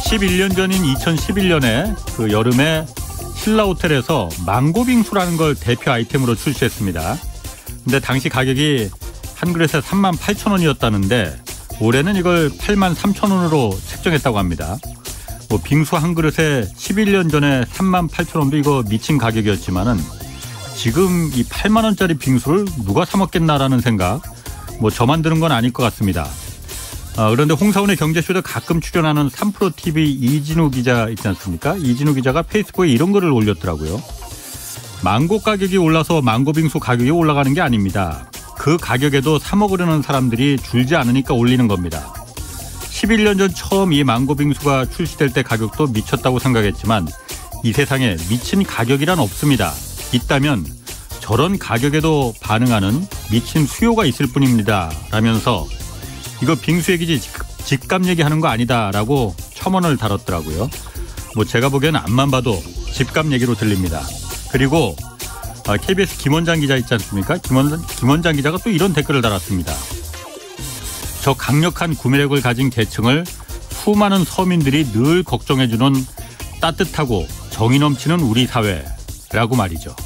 11년 전인 2011년에 그 여름에 신라 호텔에서 망고빙수라는 걸 대표 아이템으로 출시했습니다. 근데 당시 가격이 한 그릇에 38,000원이었다는데 올해는 이걸 83,000원으로 책정했다고 합니다. 뭐 빙수 한 그릇에 11년 전에 38,000원도 이거 미친 가격이었지만은 지금 이 8만 원짜리 빙수를 누가 사 먹겠나라는 생각, 뭐 저만 드는 건 아닐 것 같습니다. 그런데 홍사원의 경제쇼도 가끔 출연하는 3프로TV 이진우 기자 있지 않습니까? 이진우 기자가 페이스북에 이런 글을 올렸더라고요. 망고 가격이 올라서 망고빙수 가격이 올라가는 게 아닙니다. 그 가격에도 사 먹으려는 사람들이 줄지 않으니까 올리는 겁니다. 11년 전 처음 이 망고빙수가 출시될 때 가격도 미쳤다고 생각했지만 이 세상에 미친 가격이란 없습니다. 있다면 저런 가격에도 반응하는 미친 수요가 있을 뿐입니다. 라면서 이거 빙수 얘기지 집값 얘기하는 거 아니다라고 첨언을 달았더라고요. 뭐 제가 보기에는 앞만 봐도 집값 얘기로 들립니다. 그리고 KBS 김원장 기자 있지 않습니까? 김원장 기자가 또 이런 댓글을 달았습니다. 저 강력한 구매력을 가진 계층을 수많은 서민들이 늘 걱정해주는 따뜻하고 정이 넘치는 우리 사회라고 말이죠.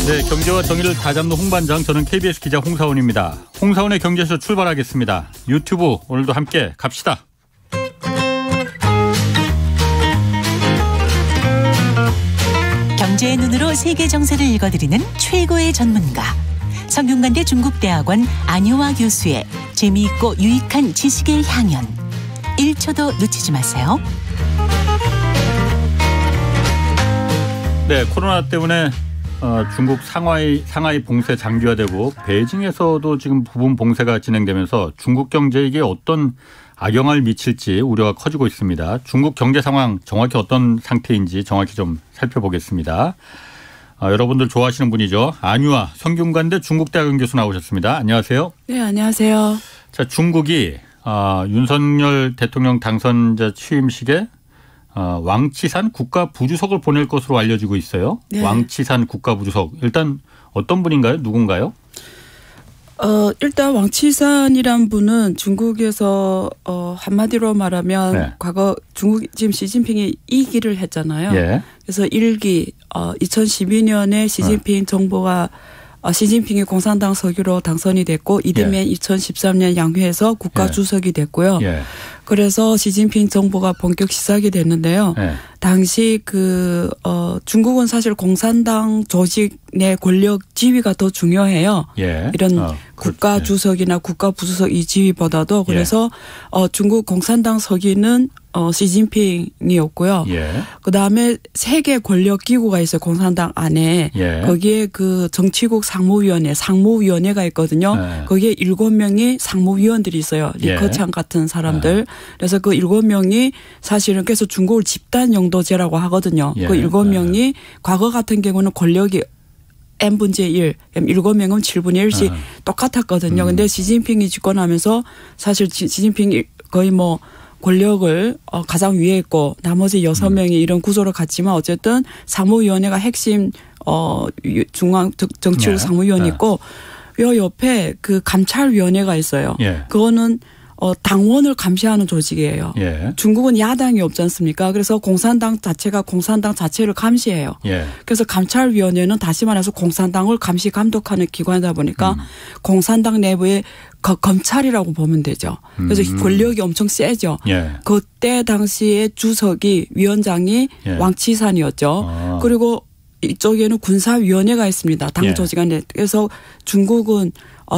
네, 경제와 정의를 다잡는 홍반장, 저는 KBS 기자 홍사원입니다. 홍사원의 경제쇼 출발하겠습니다. 유튜브 오늘도 함께 갑시다. 경제의 눈으로 세계 정세를 읽어드리는 최고의 전문가, 성균관대 중국대학원 안효화 교수의 재미있고 유익한 지식의 향연, 1초도 놓치지 마세요. 네, 코로나 때문에 중국 상하이 봉쇄 장기화되고 베이징에서도 지금 부분 봉쇄가 진행되면서 중국 경제에 이게 어떤 악영향을 미칠지 우려가 커지고 있습니다. 중국 경제 상황 정확히 어떤 상태인지 정확히 좀 살펴보겠습니다. 여러분들 좋아하시는 분이죠. 안유아 성균관대 중국대학원 교수 나오셨습니다. 안녕하세요. 네, 안녕하세요. 자, 중국이 윤석열 대통령 당선자 취임식에 왕치산 국가부주석을 보낼 것으로 알려지고 있어요. 네. 왕치산 국가부주석. 일단 어떤 분인가요? 누군가요? 일단 왕치산이란 분은 중국에서 한마디로 말하면 네. 과거 중국 지금 시진핑이 2기를 했잖아요. 예. 그래서 1기 2012년에 시진핑 정부가 시진핑이 공산당 서기로 당선이 됐고 이듬해 예. 2013년 양회에서 국가주석이 됐고요. 예. 그래서 시진핑 정부가 본격 시작이 됐는데요. 예. 당시 중국은 사실 공산당 조직 내 권력 지위가 더 중요해요. 예. 이런 국가주석이나 국가부주석 이 지위보다도. 그래서 예. 중국 공산당 서기는 시진핑이었고요. 예. 그다음에 세계 권력 기구가 있어요. 공산당 안에. 예. 거기에 그 정치국 상무위원회가 있거든요. 예. 거기에 7명이 상무위원들이 있어요. 리커창 같은 사람들. 그래서 그 7명이 사실은 그래서 중국을 집단 영도제라고 하거든요. 예. 그 7명이 과거 같은 경우는 권력이 n분의 1, 7명은 7분의 1씩 똑같았거든요. 근데 시진핑이 집권하면서 사실 시진핑이 거의 뭐 권력을 가장 위에 있고 나머지 6명이 이런 구조를 갖지만 어쨌든 상무위원회가 핵심 중앙 정치국 네. 상무위원이 있고 요 옆에 그 감찰위원회가 있어요. 예. 그거는 당원을 감시하는 조직이에요. 예. 중국은 야당이 없지 않습니까? 그래서 공산당 자체가 공산당 자체를 감시해요. 예. 그래서 감찰위원회는 다시 말해서 공산당을 감시 감독하는 기관이다 보니까 공산당 내부의 검찰이라고 보면 되죠. 그래서 권력이 엄청 세죠. 예. 그때 당시에 주석이 위원장이 예. 왕치산이었죠. 그리고 이쪽에는 군사위원회가 있습니다. 당 조직 안에. 그래서 중국은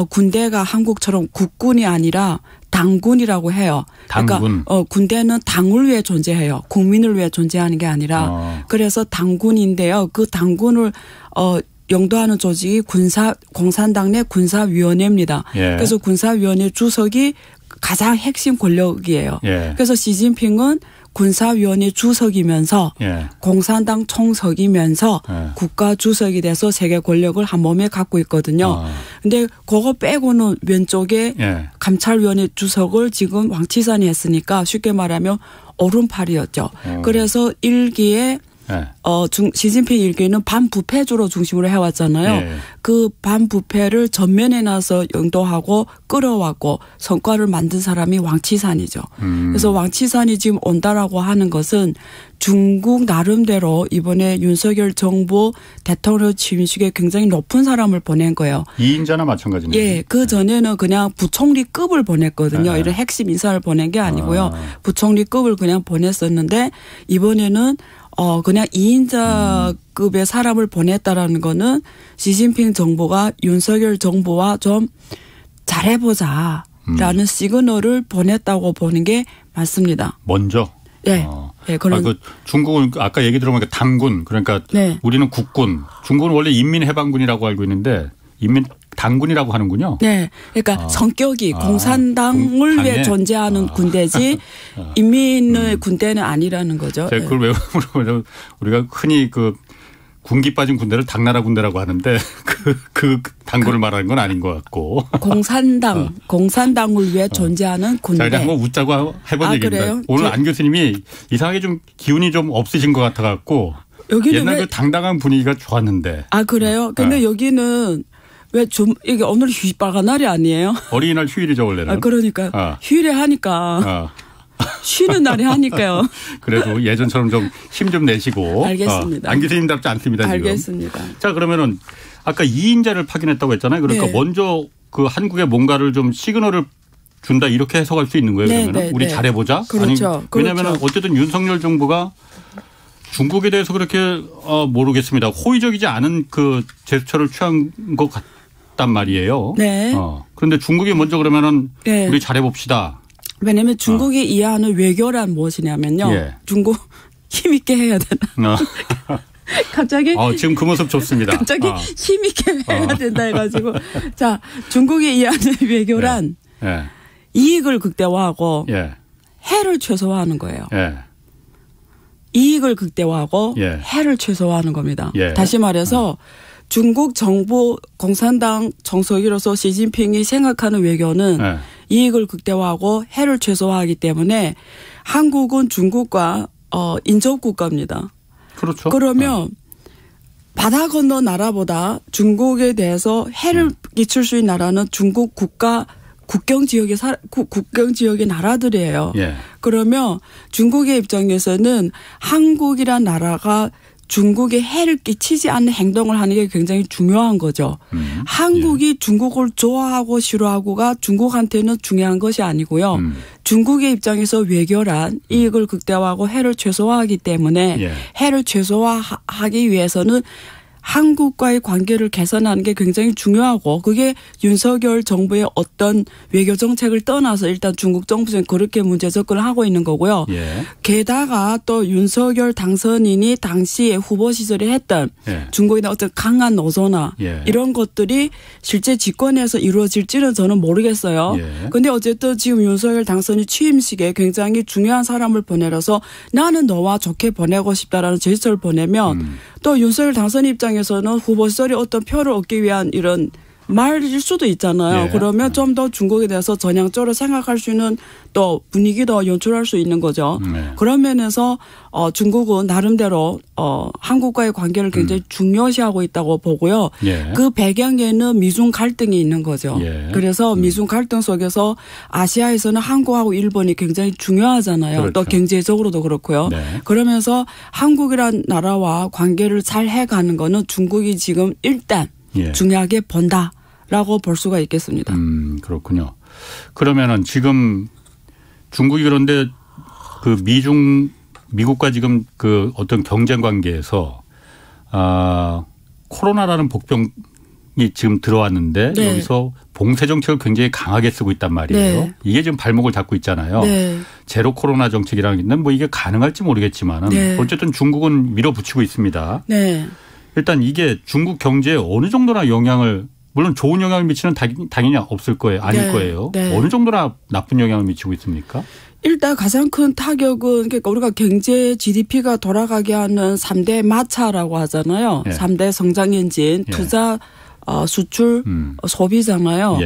군대가 한국처럼 국군이 아니라 당군이라고 해요. 당군. 그러니까 군대는 당을 위해 존재해요. 국민을 위해 존재하는 게 아니라. 그래서 당군인데요. 그 당군을 영도하는 조직이 공산당 내 군사위원회입니다. 예. 그래서 군사위원회 주석이 가장 핵심 권력이에요. 예. 그래서 시진핑은 군사위원회 주석이면서 예. 공산당 총석이면서 예. 국가주석이 돼서 세계 권력을 한 몸에 갖고 있거든요. 근데 그거 빼고는 왼쪽에 예. 감찰위원회 주석을 지금 왕치산이 했으니까 쉽게 말하면 오른팔이었죠. 그래서 1기에 네. 시진핑 일기는 반부패주로 중심으로 해왔잖아요. 네. 그 반부패를 전면에 나서 영도하고 끌어왔고 성과를 만든 사람이 왕치산이죠. 그래서 왕치산이 지금 온다라고 하는 것은 중국 나름대로 이번에 윤석열 정부 대통령 취임식에 굉장히 높은 사람을 보낸 거예요. 2인자나 마찬가지네요. 예, 그 전에는 그냥 부총리급을 보냈거든요. 이런 핵심 인사를 보낸 게 아니고요. 부총리급을 그냥 보냈었는데 이번에는 그냥 2인자급의 사람을 보냈다라는 거는 시진핑 정부가 윤석열 정부와 좀 잘해보자라는 시그널을 보냈다고 보는 게 맞습니다. 먼저? 네. 네, 그런. 중국은 아까 얘기 들어보니까 당군, 그러니까 네. 우리는 국군, 중국은 원래 인민해방군이라고 알고 있는데 당군이라고 하는군요. 네. 그러니까 성격이 공산당을 위해 존재하는 군대지 인민의 군대는 아니라는 거죠. 제가 그걸 왜 물어보냐면 우리가 흔히 군기 빠진 군대를 당나라 군대라고 하는데 그 당군을 말하는 건 아닌 것 같고. 공산당을 위해 존재하는 군대. 자, 한번 웃자고 해본 얘기입니다. 그래요? 오늘 안 교수님이 이상하게 좀 기운이 좀 없으신 것 같아 갖고 옛날 그 당당한 분위기가 좋았는데. 아, 그래요? 근데 여기는 왜 좀 이게 오늘 휴일빨간 날이 아니에요? 어린이날 휴일이죠 원래는. 그러니까 휴일에 하니까. 쉬는 날에 하니까요. 그래도 예전처럼 좀 힘 좀 내시고. 알겠습니다. 안 교수님답지 않습니다. 알겠습니다. 지금. 자, 그러면은 아까 2인자를 파견했다고 했잖아요. 그러니까 네. 먼저 그 한국에 뭔가를 좀 시그널을 준다 이렇게 해석할 수 있는 거예요. 네, 그러면 네, 우리 네. 잘해보자. 그렇죠. 왜냐하면 어쨌든 윤석열 정부가 중국에 대해서 그렇게 모르겠습니다. 호의적이지 않은 그 제스처를 취한 것 같단 말이에요. 네. 그런데 중국이 먼저 그러면은 네. 우리 잘해봅시다. 왜냐하면 중국이 이해하는 외교란 무엇이냐면요. 예. 중국 힘있게 해야 되나. 갑자기. 지금 그 모습 좋습니다. 갑자기 힘있게 해야 된다 해가지고. 자, 중국이 이해하는 외교란 예. 이익을 극대화하고 예. 해를 최소화하는 거예요. 예. 이익을 극대화하고 예. 해를 최소화하는 겁니다. 예. 다시 말해서 중국 정부 공산당 정석이로서 시진핑이 생각하는 외교는 예. 이익을 극대화하고 해를 최소화하기 때문에 한국은 중국과 인접국가입니다. 그렇죠. 그러면 바다 건너 나라보다 중국에 대해서 해를 끼칠 수 있는 나라는 중국 국경 지역의 나라들이에요. 예. 그러면 중국의 입장에서는 한국이란 나라가 중국에 해를 끼치지 않는 행동을 하는 게 굉장히 중요한 거죠. 한국이 중국을 좋아하고 싫어하고가 중국한테는 중요한 것이 아니고요. 중국의 입장에서 외교란 이익을 극대화하고 해를 최소화하기 때문에 해를 최소화하기 위해서는 한국과의 관계를 개선하는 게 굉장히 중요하고 그게 윤석열 정부의 어떤 외교 정책을 떠나서 일단 중국 정부는 그렇게 문제 접근을 하고 있는 거고요. 예. 게다가 또 윤석열 당선인이 당시에 후보 시절에 했던 중국에 대한 어떤 강한 노조나 이런 것들이 실제 집권에서 이루어질지는 저는 모르겠어요. 그런데 어쨌든 지금 윤석열 당선인 취임식에 굉장히 중요한 사람을 보내려서 나는 너와 좋게 보내고 싶다라는 제스처를 보내면 또 윤석열 당선인 입장에서는 후보 시절에 어떤 표를 얻기 위한 이런 말일 수도 있잖아요. 그러면 좀 더 중국에 대해서 전향적으로 생각할 수 있는 또 분위기도 연출할 수 있는 거죠. 그런 면에서 중국은 나름대로 한국과의 관계를 굉장히 중요시하고 있다고 보고요. 그 배경에는 미중 갈등이 있는 거죠. 그래서 미중 갈등 속에서 아시아에서는 한국하고 일본이 굉장히 중요하잖아요. 그렇죠. 또 경제적으로도 그렇고요. 그러면서 한국이란 나라와 관계를 잘 해가는 거는 중국이 지금 일단 중요하게 본다라고 볼 수가 있겠습니다. 그렇군요. 그러면은 지금 중국이 그런데 그 미국과 지금 그 어떤 경쟁 관계에서 코로나라는 복병이 지금 들어왔는데 여기서 봉쇄 정책을 굉장히 강하게 쓰고 있단 말이에요. 이게 지금 발목을 잡고 있잖아요. 제로 코로나 정책이라는 게 있는데 뭐 이게 가능할지 모르겠지만은 어쨌든 중국은 밀어붙이고 있습니다. 일단 이게 중국 경제에 어느 정도나 영향을 물론 좋은 영향을 미치는 당연히 없을 거예요. 아닐 거예요. 어느 정도나 나쁜 영향을 미치고 있습니까? 일단 가장 큰 타격은 그러니까 우리가 경제 GDP가 돌아가게 하는 3대 마차라고 하잖아요. 3대 성장 엔진, 투자, 수출, 소비잖아요.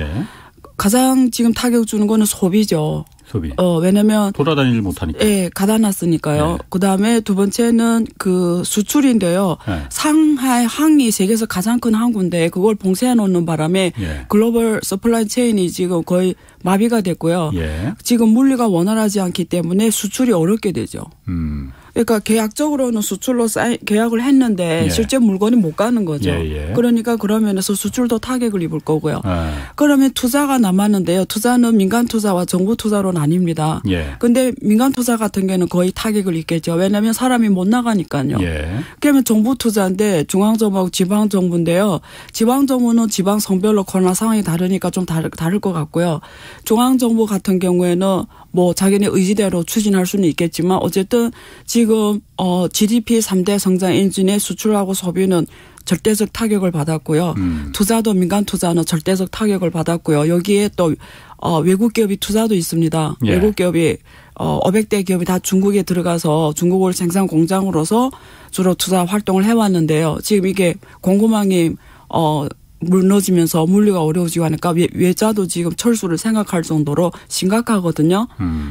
가장 지금 타격 주는 거는 소비죠. 소비. 왜냐면 돌아다니질 못하니까. 예, 가다놨으니까요. 네. 그다음에 두 번째는 그 수출인데요. 네. 상하이 항이 세계에서 가장 큰 항구인데 그걸 봉쇄해 놓는 바람에 글로벌 서플라이 체인이 지금 거의 마비가 됐고요. 지금 물류가 원활하지 않기 때문에 수출이 어렵게 되죠. 그러니까 계약적으로는 수출로 계약을 했는데 실제 물건이 못 가는 거죠. 그러니까 그런 면에서 수출도 타격을 입을 거고요. 그러면 투자가 남았는데요. 투자는 민간 투자와 정부 투자로 나뉩니다. 그런데 민간 투자 같은 경우는 거의 타격을 입겠죠. 왜냐하면 사람이 못 나가니까요. 그러면 정부 투자인데 중앙정부하고 지방정부인데요. 지방정부는 지방 성별로 코로나 상황이 다르니까 좀 다를 것 같고요. 중앙정부 같은 경우에는 뭐 자기네 의지대로 추진할 수는 있겠지만 어쨌든 지금 GDP 3대 성장 엔진의 수출하고 소비는 절대적 타격을 받았고요. 투자도 민간 투자는 절대적 타격을 받았고요. 여기에 또 외국 기업이 투자도 있습니다. 외국 기업이 500대 기업이 다 중국에 들어가서 중국을 생산 공장으로서 주로 투자 활동을 해왔는데요. 지금 이게 공급망이 무너지면서 물류가 어려워지고 하니까 외자도 지금 철수를 생각할 정도로 심각하거든요.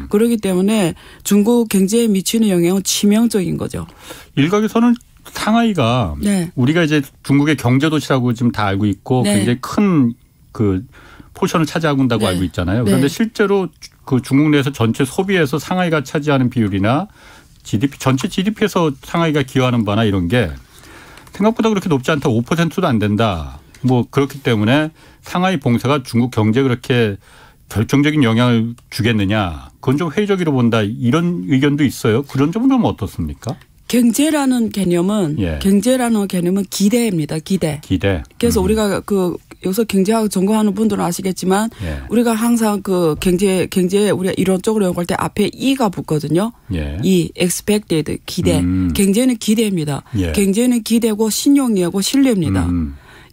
그렇기 때문에 중국 경제에 미치는 영향은 치명적인 거죠. 일각에서는 상하이가 우리가 이제 중국의 경제 도시라고 지금 다 알고 있고 굉장히 큰 그 포션을 차지하고 있다고 알고 있잖아요. 그런데 실제로 그 중국 내에서 전체 소비에서 상하이가 차지하는 비율이나 GDP 전체 GDP에서 상하이가 기여하는 바나 이런 게 생각보다 그렇게 높지 않다. 5%도 안 된다. 뭐 그렇기 때문에 상하이 봉쇄가 중국 경제에 그렇게 결정적인 영향을 주겠느냐. 그건 좀 회의적으로 본다. 이런 의견도 있어요. 그런 점은 좀 어떻습니까? 경제라는 개념은 기대입니다. 기대. 그래서 우리가 여기서 경제학 전공하는 분들은 아시겠지만 우리가 항상 그 경제 우리가 이론적으로 연구할 때 앞에 E가 붙거든요. E, expected, 기대. 경제는 기대입니다. 경제는 기대고 신용이하고 신뢰입니다.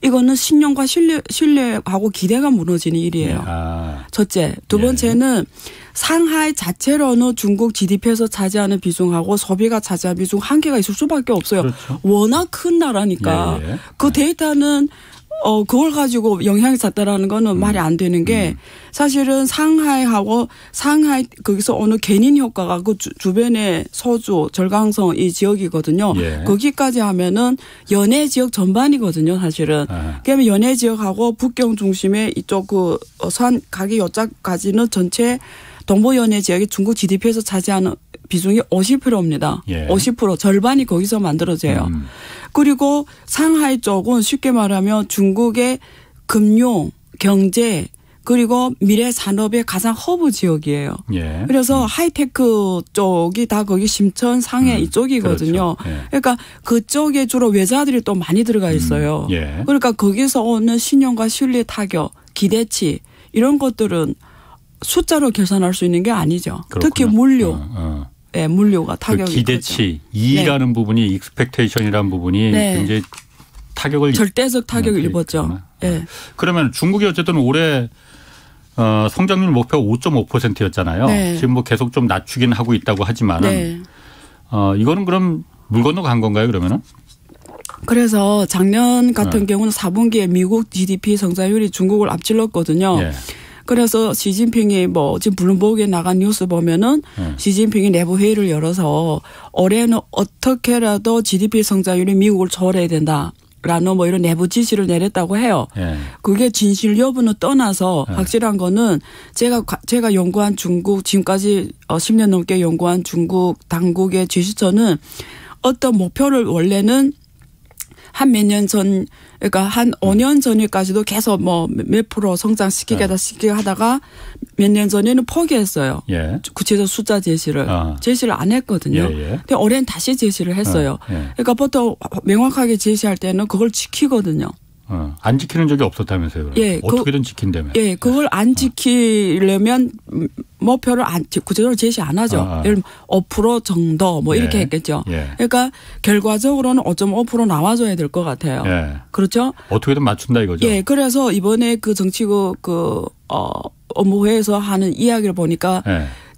이거는 신용과 신뢰하고 기대가 무너지는 일이에요. 첫째. 두 번째는 상하이 자체로는 중국 GDP에서 차지하는 비중하고 소비가 차지하는 비중 한계가 있을 수밖에 없어요. 그렇죠. 워낙 큰 나라니까. 그 데이터는 그걸 가지고 영향이 잤다라는 거는 말이 안 되는 게 사실은 상하이하고 거기서 어느 견인 효과가 그 주변에 서주, 절강성 이 지역이거든요. 거기까지 하면은 연해 지역 전반이거든요, 사실은. 그러면 연해 지역하고 북경 중심의 이쪽 그 산 가기 요짝까지는 전체 동부연해 지역이 중국 GDP에서 차지하는 비중이 50%입니다. 50% 절반이 거기서 만들어져요. 그리고 상하이 쪽은 쉽게 말하면 중국의 금융, 경제 그리고 미래 산업의 가장 허브 지역이에요. 그래서 하이테크 쪽이 다 거기 심천, 상해 이쪽이거든요. 그렇죠. 그러니까 그쪽에 주로 외자들이 또 많이 들어가 있어요. 그러니까 거기서 오는 신용과 신뢰 타격, 기대치 이런 것들은 숫자로 계산할 수 있는 게 아니죠. 그렇구나. 특히 물류. 물류가 타격이 그 기대치, E라는 부분이 익스펙테이션이라는 부분이 굉장히 타격을 절대적 타격을 입었죠. 그러면 중국이 어쨌든 올해 성장률 목표가 5.5%였잖아요. 지금 뭐 계속 좀 낮추긴 하고 있다고 하지만은 이거는 그럼 물 건너 간 건가요, 그러면은? 그래서 작년 같은 경우는 4분기에 미국 GDP 성장률이 중국을 앞질렀거든요. 그래서 시진핑이 뭐 지금 블룸버그에 나간 뉴스 보면은 시진핑이 내부 회의를 열어서 올해는 어떻게라도 GDP 성장률이 미국을 초월해야 된다라는 뭐 이런 내부 지시를 내렸다고 해요. 그게 진실 여부는 떠나서 확실한 거는 제가 연구한 중국 지금까지 10년 넘게 연구한 중국 당국의 지시처는 어떤 목표를 원래는 한 몇 년 전, 그러니까 한 5년 전까지도 계속 뭐 몇 프로 성장시키게 하다가 몇 년 전에는 포기했어요. 구체적 숫자 제시를 안 했거든요. 근데 올해는 다시 제시를 했어요. 그러니까 보통 명확하게 제시할 때는 그걸 지키거든요. 안 지키는 적이 없었다면서요. 어떻게든 지킨다며. 그걸 안 지키려면 목표를 구체적으로 제시 안 하죠. 예를 들면 5% 정도 뭐 이렇게 했겠죠. 그러니까 결과적으로는 5.5% 나와줘야 될 것 같아요. 그렇죠? 어떻게든 맞춘다 이거죠. 그래서 이번에 그 정치국 업무회에서 하는 이야기를 보니까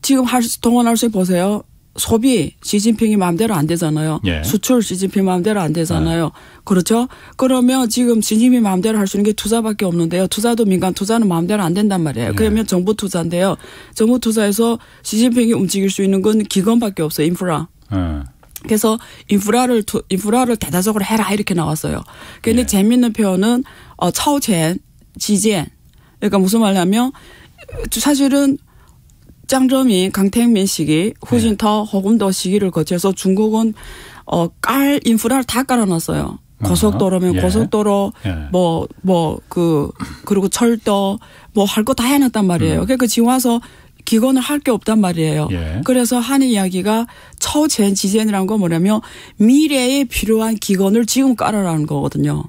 지금 동원할 수 보세요. 소비 시진핑이 마음대로 안 되잖아요. 예. 수출 시진핑 마음대로 안 되잖아요. 그렇죠? 그러면 지금 시진핑이 마음대로 할 수 있는 게 투자밖에 없는데요. 투자도 민간 투자는 마음대로 안 된단 말이에요. 예. 그러면 정부 투자인데요. 정부 투자에서 시진핑이 움직일 수 있는 건 기금밖에 없어요. 인프라. 그래서 인프라를 대대적으로 해라 이렇게 나왔어요. 그런데 예. 재밌는 표현은 차오첸, 지젠. 그러니까 무슨 말이냐면 사실은 장저민, 강택민 시기, 후진터, 허금도 시기를 거쳐서 중국은 깔 인프라를 다 깔아놨어요. 고속도로면 예. 고속도로, 예. 그리고 철도, 할 거 다 해놨단 말이에요. 그러니까 지금 와서 기건을 할 게 없단 말이에요. 예. 그래서 하는 이야기가 처젠, 지젠이라는 건 뭐냐면 미래에 필요한 기건을 지금 깔아라는 거거든요.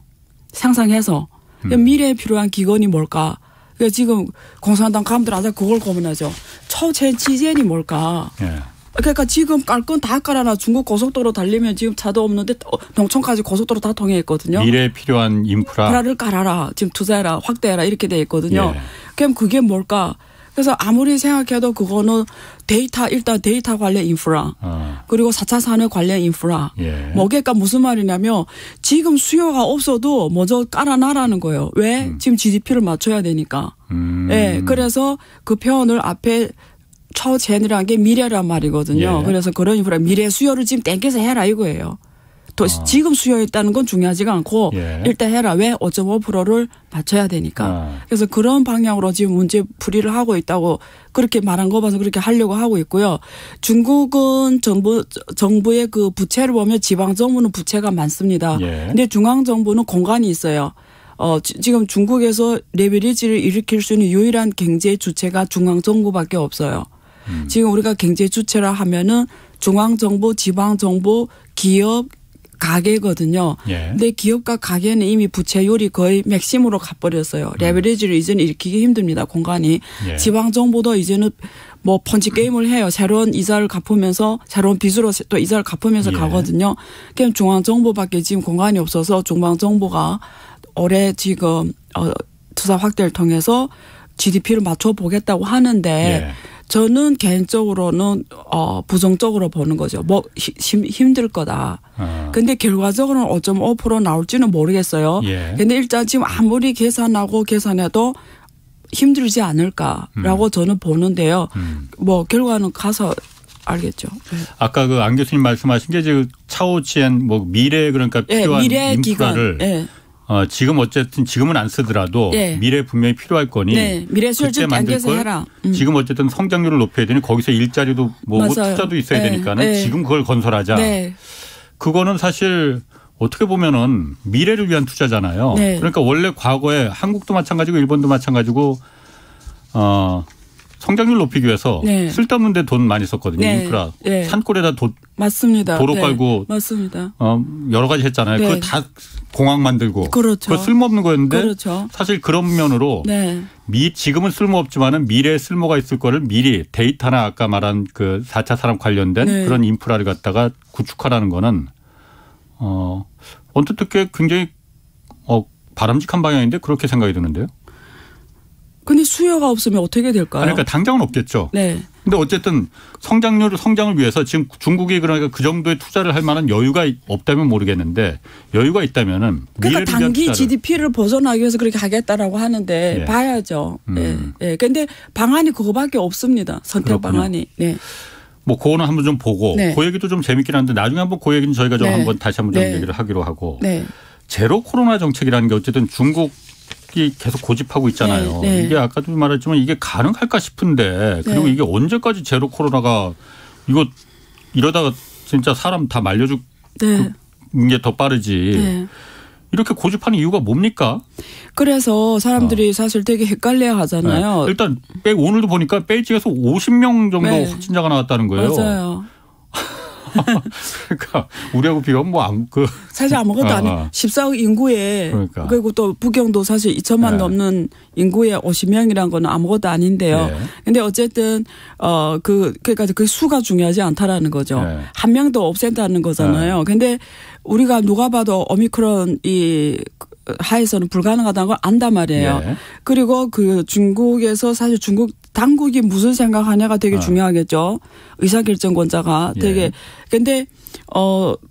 상상해서. 미래에 필요한 기건이 뭘까? 그러니까 지금 공산당 가문들 아주 그걸 고민하죠. 처젠, 지젠이 뭘까? 예. 그러니까 지금 깔 건 다 깔아놔. 중국 고속도로 달리면 지금 차도 없는데 농촌까지 고속도로 다 통해 있거든요. 미래에 필요한 인프라를 깔아라. 지금 투자해라. 확대해라. 이렇게 돼 있거든요. 예. 그럼 그게 뭘까? 그래서 아무리 생각해도 그거는 일단 데이터 관련 인프라. 그리고 4차 산업 관련 인프라. 예. 그러니까 무슨 말이냐면 지금 수요가 없어도 먼저 깔아놔라는 거예요. 왜? 지금 GDP를 맞춰야 되니까. 예. 그래서 그 표현을 앞에 처젠이라는 게 미래란 말이거든요. 예. 그래서 그런 인프라 미래 수요를 지금 땡겨서 해라 이거예요. 또 지금 수요에 있다는 건 중요하지가 않고 예. 일단 해라. 왜? 5.5%를 맞춰야 되니까. 그래서 그런 방향으로 지금 문제 풀이를 하고 있다고 그렇게 말한 거 봐서 그렇게 하려고 하고 있고요. 중국은 정부의 그 부채를 보면 지방정부는 부채가 많습니다. 예. 근데 중앙정부는 공간이 있어요. 지금 중국에서 레버리지를 일으킬 수 있는 유일한 경제 주체가 중앙정부밖에 없어요. 지금 우리가 경제 주체라 하면은 중앙정부, 지방정부, 기업, 가계거든요. 예. 근데 기업과 가계는 이미 부채율이 거의 맥심으로 가버렸어요. 레버리지를 이제는 일으키기 힘듭니다. 공간이. 예. 지방정부도 이제는 펀치 게임을 해요. 새로운 이자를 갚으면서 새로운 빚으로 또 이자를 갚으면서 예. 가거든요. 그럼 중앙정부밖에 지금 공간이 없어서 중앙정부가 올해 지금 투자 확대를 통해서 GDP를 맞춰보겠다고 하는데 예. 저는 개인적으로는 부정적으로 보는 거죠. 힘들 거다. 근데 결과적으로는 5.5% 나올지는 모르겠어요. 예. 근데 일단 지금 아무리 계산해도 힘들지 않을까라고 저는 보는데요. 결과는 가서 알겠죠. 네. 아까 그 안 교수님 말씀하신 게 지금 차오치엔 미래 그러니까 필요한 미래 인프라를 네. 지금 어쨌든 지금은 안 쓰더라도 네. 미래 분명히 필요할 거니 네. 미래 수요를 좀 땡겨서 해라. 지금 어쨌든 성장률을 높여야 되니 거기서 일자리도 투자도 있어야 네. 되니까는 네. 지금 그걸 건설하자. 네. 그거는 사실 어떻게 보면은 미래를 위한 투자잖아요. 네. 그러니까 원래 과거에 한국도 마찬가지고 일본도 마찬가지고 성장률 높이기 위해서 네. 쓸데없는 데 돈 많이 썼거든요. 네. 인프라. 네. 산골에다 맞습니다. 도로 네. 깔고 맞습니다. 여러 가지 했잖아요. 네. 그거 다 공항 만들고. 그렇죠. 그거 쓸모없는 거였는데 그렇죠. 사실 그런 면으로 네. 지금은 쓸모없지만은 미래에 쓸모가 있을 거를 미리 데이터나 아까 말한 그 4차 산업 관련된 네. 그런 인프라를 갖다가 구축하라는 거는 언뜻 듣기에 굉장히 바람직한 방향인데 그렇게 생각이 드는데요. 근데 수요가 없으면 어떻게 될까요? 그러니까 당장은 없겠죠. 네. 근데 어쨌든 성장을 위해서 지금 중국이 그러니까 그 정도의 투자를 할 만한 여유가 없다면 모르겠는데 여유가 있다면은 그러니까 단기 GDP를 벗어나기 위해서 그렇게 하겠다라고 하는데 예. 봐야죠. 예. 근데 방안이 그거밖에 없습니다. 선택 그렇군요. 방안이. 네. 그거는 한번 좀 보고 네. 그 얘기도 좀 재밌긴 한데 나중에 한번 그 얘기는 저희가 좀 네. 한번 다시 한번 좀 네. 얘기를 하기로 하고 네. 제로 코로나 정책이라는 게 어쨌든 중국이 계속 고집하고 있잖아요. 네. 네. 이게 아까도 말했지만 이게 가능할까 싶은데 그리고 네. 이게 언제까지 제로 코로나가 이러다가 진짜 사람 다 말려죽는 네. 게 더 빠르지. 네. 이렇게 고집하는 이유가 뭡니까? 그래서 사람들이 사실 되게 헷갈려 하잖아요. 네. 일단 오늘도 보니까 베이징에서 50명 정도 네. 확진자가 나왔다는 거예요. 맞아요. 그러니까 우리하고 비교하면 사실 아무것도 아니에요. 14억 인구에 그러니까. 그리고 또 북경도 사실 2천만 네. 넘는 인구에 50명이란 건 아무것도 아닌데요. 네. 근데 어쨌든 그러니까 그 수가 중요하지 않다라는 거죠. 네. 한 명도 없앤다는 거잖아요. 근데 우리가 누가 봐도 오미크론 하에서는 불가능하다는 걸 안단 말이에요. 네. 그리고 그 중국에서 사실 중국 당국이 무슨 생각하냐가 되게 중요하겠죠. 의사결정권자가 되게. 근데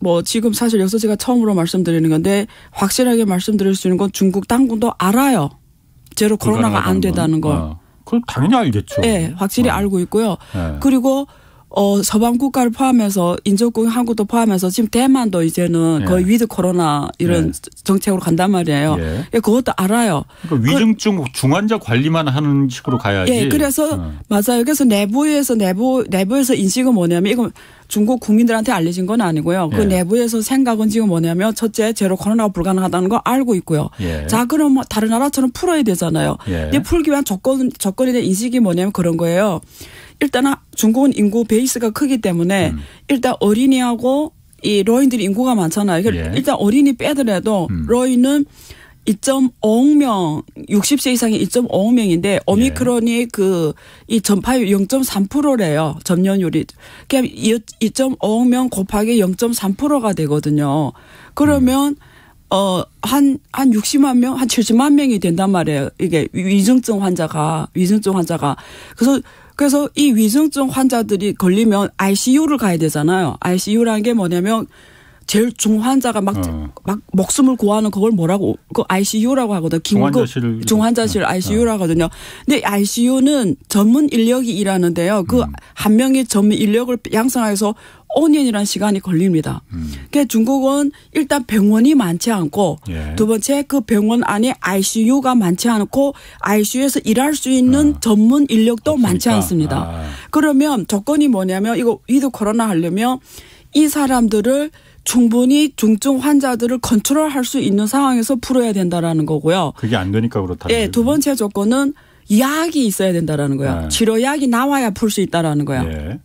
뭐 지금 사실 여기서 제가 처음으로 말씀드리는 건데 확실하게 말씀드릴 수 있는 건 중국 당국도 알아요. 제로 코로나가 안 된다는 걸. 그럼 당연히 알겠죠. 네, 확실히 알고 있고요. 그리고 서방 국가를 포함해서 인접국 한국도 포함해서 지금 대만도 이제는 거의 위드 코로나 이런 정책으로 간단 말이에요. 그것도 알아요. 그러니까 위중증 중환자 관리만 하는 식으로 가야지. 예, 그래서 맞아요. 그래서 내부에서 인식은 뭐냐면 이건 중국 국민들한테 알려진 건 아니고요. 그 내부에서 생각은 지금 뭐냐면 첫째 제로 코로나가 불가능하다는 걸 알고 있고요. 자, 그럼 다른 나라처럼 풀어야 되잖아요. 근데 풀기 위한 조건에 대한 인식이 뭐냐면 그런 거예요. 일단 중국은 인구 베이스가 크기 때문에 일단 어린이하고 이 노인들이 인구가 많잖아요. 일단 어린이 빼더라도 노인은 2.5억 명, 60세 이상이 2.5억 명인데 오미크론이 이 전파율 0.3%래요. 전염률이. 그냥 2.5억 명 곱하기 0.3%가 되거든요. 그러면 한 60만 명, 한 70만 명이 된단 말이에요. 이게 위중증 환자가. 그래서 이 위중증 환자들이 걸리면 ICU를 가야 되잖아요. ICU라는 게 뭐냐면 제일 중환자가 막 목숨을 구하는 그걸 뭐라고 그 ICU라고 하거든요. 중환자실 ICU라고 하거든요. 근데 ICU는 전문 인력이 일하는데요. 그 한 명의 전문 인력을 양성해서 5년이라는 시간이 걸립니다. 그러니까 중국은 일단 병원이 많지 않고 두 번째 그 병원 안에 ICU가 많지 않고 ICU에서 일할 수 있는 전문 인력도 없으니까. 많지 않습니다. 그러면 조건이 뭐냐면 이거 위드 코로나 하려면 이 사람들을 충분히 중증 환자들을 컨트롤할 수 있는 상황에서 풀어야 된다라는 거고요. 그게 안 되니까 그렇다는 거죠. 두 번째 조건은 약이 있어야 된다라는 거예요. 치료약이 나와야 풀 수 있다라는 거예요.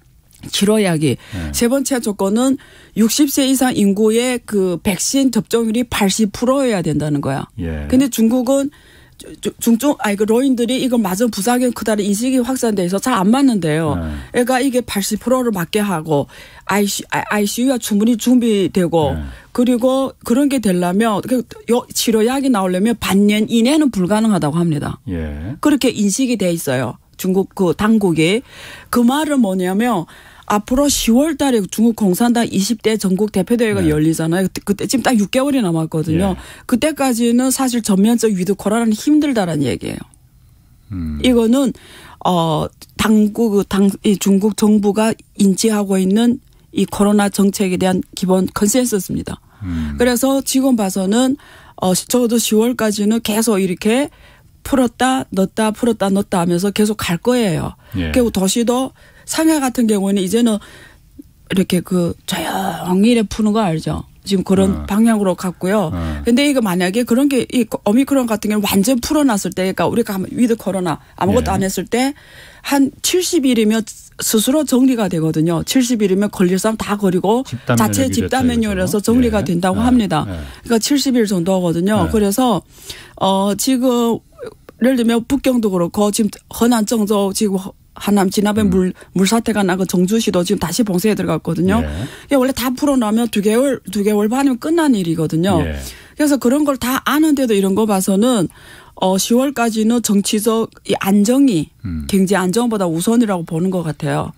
치료약이. 세 번째 조건은 60세 이상 인구의 그 백신 접종률이 80%여야 된다는 거야. 근데 중국은 그 노인들이 이걸 맞은 부작용 크다는 인식이 확산돼 있어 잘 안 맞는데요. 그러니까 이게 80%를 맞게 하고 ICU가 충분히 준비되고 그리고 그런 게 되려면 치료약이 나오려면 반년 이내는 불가능하다고 합니다. 그렇게 인식이 돼 있어요. 중국 그 당국이. 그 말은 뭐냐면 앞으로 10월 달에 중국 공산당 20대 전국 대표대회가 열리잖아요. 그때 지금 딱 6개월이 남았거든요. 그때까지는 사실 전면적 위드 코로나는 힘들다라는 얘기예요. 이거는 중국 정부가 인지하고 있는 이 코로나 정책에 대한 기본 컨센서스입니다. 그래서 지금 봐서는 적어도 10월까지는 계속 이렇게 풀었다 넣었다 풀었다 넣었다 하면서 계속 갈 거예요. 그리고 도시도 상해 같은 경우는 이제는 이렇게 조용히 푸는 거 알죠? 지금 그런 방향으로 갔고요. 근데 이거 만약에 그런 게 이 오미크론 같은 경우는 완전 풀어놨을 때, 그러니까 우리가 위드 코로나 아무것도 안 했을 때 한 70일이면 스스로 정리가 되거든요. 70일이면 걸릴 사람 다 걸리고 자체 집단 면역이라서 정리가 된다고 합니다. 그러니까 70일 정도거든요. 그래서 지금 예를 들면 북경도 그렇고 지금 허난 정조 지금 하남 지난번에 물사태가 나고 정주시도 지금 다시 봉쇄에 들어갔거든요. 원래 다 풀어놓으면 2개월 반이면 끝난 일이거든요. 그래서 그런 걸 다 아는데도 이런 거 봐서는 10월까지는 정치적 안정이 경제 안정보다 우선이라고 보는 것 같아요.